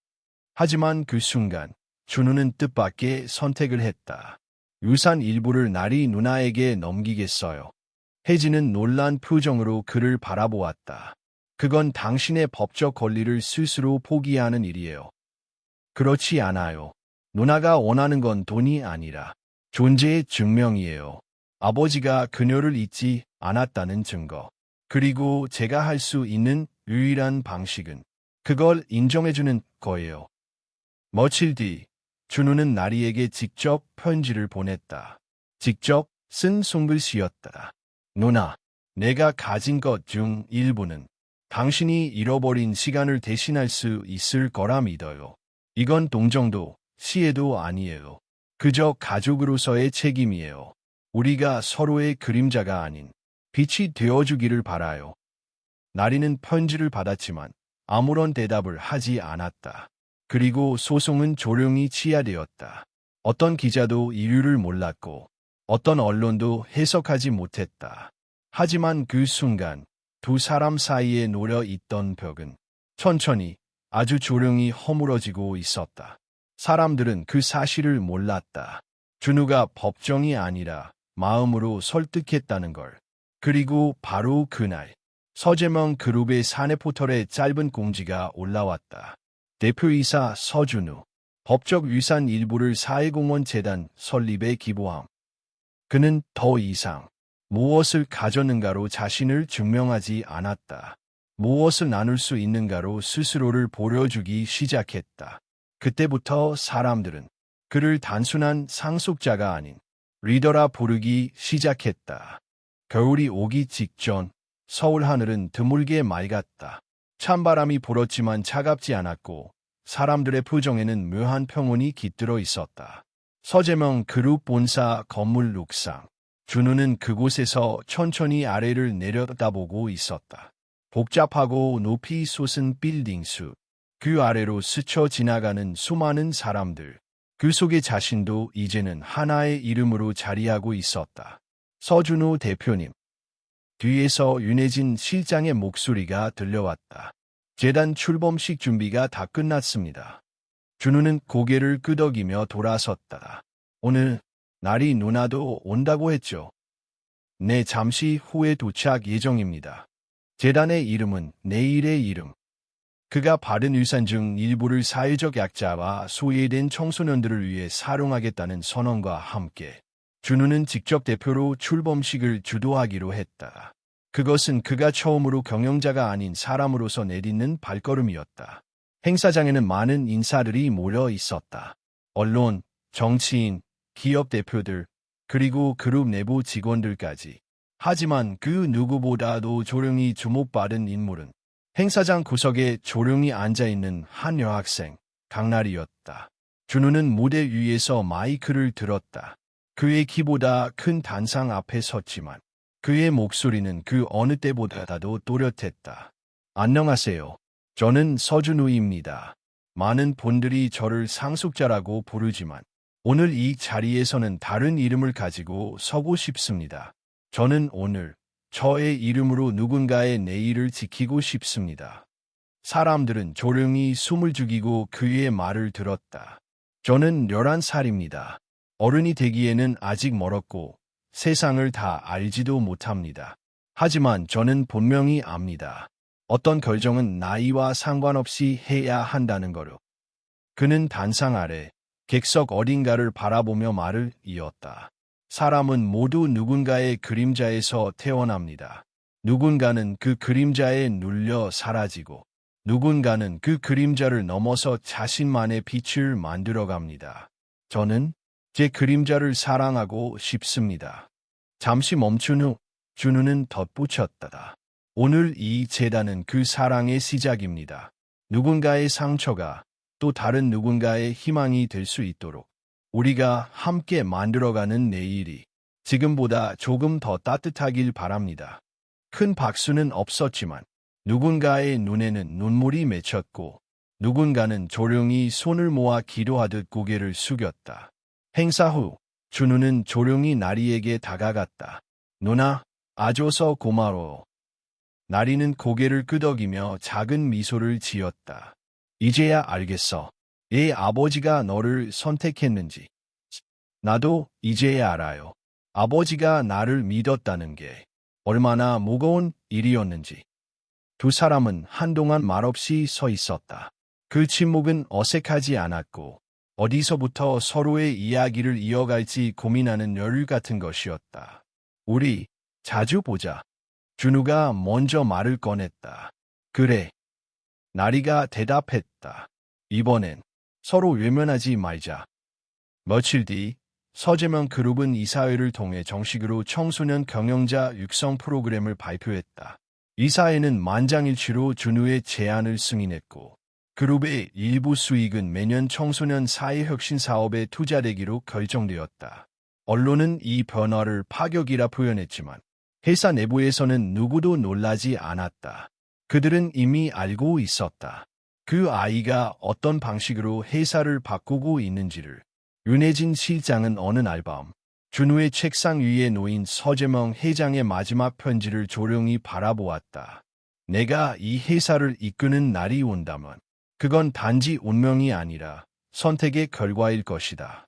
[SPEAKER 1] 하지만 그 순간 준우는 뜻밖의 선택을 했다. 유산 일부를 나리 누나에게 넘기겠어요. 혜진은 놀란 표정으로 그를 바라보았다. 그건 당신의 법적 권리를 스스로 포기하는 일이에요. 그렇지 않아요. 누나가 원하는 건 돈이 아니라 존재의 증명이에요. 아버지가 그녀를 잊지 않았다는 증거. 그리고 제가 할 수 있는 유일한 방식은 그걸 인정해주는 거예요. 며칠 뒤 준우는 나리에게 직접 편지를 보냈다. 직접 쓴 손글씨였다. 누나, 내가 가진 것 중 일부는 당신이 잃어버린 시간을 대신할 수 있을 거라 믿어요. 이건 동정도 시혜도 아니에요. 그저 가족으로서의 책임이에요. 우리가 서로의 그림자가 아닌 빛이 되어주기를 바라요. 나리는 편지를 받았지만 아무런 대답을 하지 않았다. 그리고 소송은 조용히 취하되었다. 어떤 기자도 이유를 몰랐고 어떤 언론도 해석하지 못했다. 하지만 그 순간 두 사람 사이에 놓여 있던 벽은 천천히 아주 조용히 허물어지고 있었다. 사람들은 그 사실을 몰랐다. 준우가 법정이 아니라 마음으로 설득했다는 걸. 그리고 바로 그날 서재명 그룹의 사내 포털에 짧은 공지가 올라왔다. 대표이사 서준우, 법적 유산 일부를 사회공헌 재단 설립에 기부함. 그는 더 이상 무엇을 가졌는가로 자신을 증명하지 않았다. 무엇을 나눌 수 있는가로 스스로를 보여주기 시작했다. 그때부터 사람들은 그를 단순한 상속자가 아닌 리더라 부르기 시작했다. 겨울이 오기 직전 서울 하늘은 드물게 맑았다. 찬바람이 불었지만 차갑지 않았고 사람들의 표정에는 묘한 평온이 깃들어 있었다. 서재명 그룹 본사 건물 옥상. 준우는 그곳에서 천천히 아래를 내려다보고 있었다. 복잡하고 높이 솟은 빌딩 수. 그 아래로 스쳐 지나가는 수많은 사람들. 그 속에 자신도 이제는 하나의 이름으로 자리하고 있었다. 서준우 대표님. 뒤에서 윤혜진 실장의 목소리가 들려왔다. 재단 출범식 준비가 다 끝났습니다. 준우는 고개를 끄덕이며 돌아섰다. 오늘 날이 누나도 온다고 했죠. 네, 잠시 후에 도착 예정입니다. 재단의 이름은 내일의 이름. 그가 받은 유산 중 일부를 사회적 약자와 소외된 청소년들을 위해 사용하겠다는 선언과 함께 준우는 직접 대표로 출범식을 주도하기로 했다. 그것은 그가 처음으로 경영자가 아닌 사람으로서 내딛는 발걸음이었다. 행사장에는 많은 인사들이 모여 있었다. 언론, 정치인, 기업 대표들, 그리고 그룹 내부 직원들까지. 하지만 그 누구보다도 조용히 주목받은 인물은 행사장 구석에 조용히 앉아있는 한 여학생, 강날이었다. 준우는 무대 위에서 마이크를 들었다. 그의 키보다 큰 단상 앞에 섰지만 그의 목소리는 그 어느 때보다도 또렷했다. 안녕하세요. 저는 서준우입니다. 많은 분들이 저를 상속자라고 부르지만 오늘 이 자리에서는 다른 이름을 가지고 서고 싶습니다. 저는 오늘 저의 이름으로 누군가의 내일을 지키고 싶습니다. 사람들은 조용히 숨을 죽이고 그의 말을 들었다. 저는 11살입니다. 어른이 되기에는 아직 멀었고 세상을 다 알지도 못합니다. 하지만 저는 분명히 압니다. 어떤 결정은 나이와 상관없이 해야 한다는 거로. 그는 단상 아래 객석 어딘가를 바라보며 말을 이었다. 사람은 모두 누군가의 그림자에서 태어납니다. 누군가는 그 그림자에 눌려 사라지고 누군가는 그 그림자를 넘어서 자신만의 빛을 만들어갑니다. 저는 제 그림자를 사랑하고 싶습니다. 잠시 멈춘 후 준우는 덧붙였다. 오늘 이 재단은 그 사랑의 시작입니다. 누군가의 상처가 또 다른 누군가의 희망이 될 수 있도록 우리가 함께 만들어가는 내일이 지금보다 조금 더 따뜻하길 바랍니다. 큰 박수는 없었지만 누군가의 눈에는 눈물이 맺혔고 누군가는 조용히 손을 모아 기도하듯 고개를 숙였다. 행사 후 준우는 조용히 나리에게 다가갔다. 누나, 아줘서 고마워. 나리는 고개를 끄덕이며 작은 미소를 지었다. 이제야 알겠어. 애 아버지가 너를 선택했는지. 나도 이제야 알아요. 아버지가 나를 믿었다는 게 얼마나 무거운 일이었는지. 두 사람은 한동안 말없이 서 있었다. 그 침묵은 어색하지 않았고 어디서부터 서로의 이야기를 이어갈지 고민하는 열일 같은 것이었다. 우리 자주 보자. 준우가 먼저 말을 꺼냈다. 그래. 나리가 대답했다. 이번엔 서로 외면하지 말자. 며칠 뒤 서재명 그룹은 이사회를 통해 정식으로 청소년 경영자 육성 프로그램을 발표했다. 이사회는 만장일치로 준우의 제안을 승인했고 그룹의 일부 수익은 매년 청소년 사회혁신 사업에 투자되기로 결정되었다. 언론은 이 변화를 파격이라 표현했지만 회사 내부에서는 누구도 놀라지 않았다. 그들은 이미 알고 있었다. 그 아이가 어떤 방식으로 회사를 바꾸고 있는지를. 윤혜진 실장은 어느 날 밤 준우의 책상 위에 놓인 서재명 회장의 마지막 편지를 조용히 바라보았다. 내가 이 회사를 이끄는 날이 온다면 그건 단지 운명이 아니라 선택의 결과일 것이다.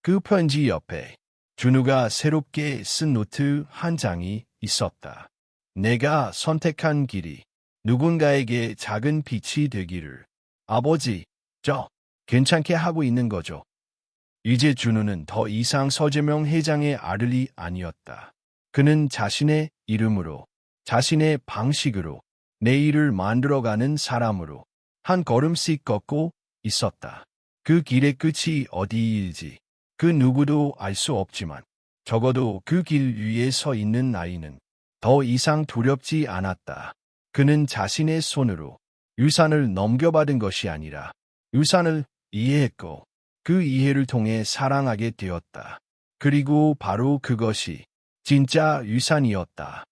[SPEAKER 1] 그 편지 옆에 준우가 새롭게 쓴 노트 한 장이 있었다. 내가 선택한 길이 누군가에게 작은 빛이 되기를. 아버지, 저 괜찮게 하고 있는 거죠. 이제 준우는 더 이상 서재명 회장의 아들이 아니었다. 그는 자신의 이름으로, 자신의 방식으로 내일을 만들어가는 사람으로 한 걸음씩 걷고 있었다. 그 길의 끝이 어디일지 그 누구도 알 수 없지만 적어도 그 길 위에 서 있는 아이는 더 이상 두렵지 않았다. 그는 자신의 손으로 유산을 넘겨받은 것이 아니라 유산을 이해했고 그 이해를 통해 사랑하게 되었다. 그리고 바로 그것이 진짜 유산이었다.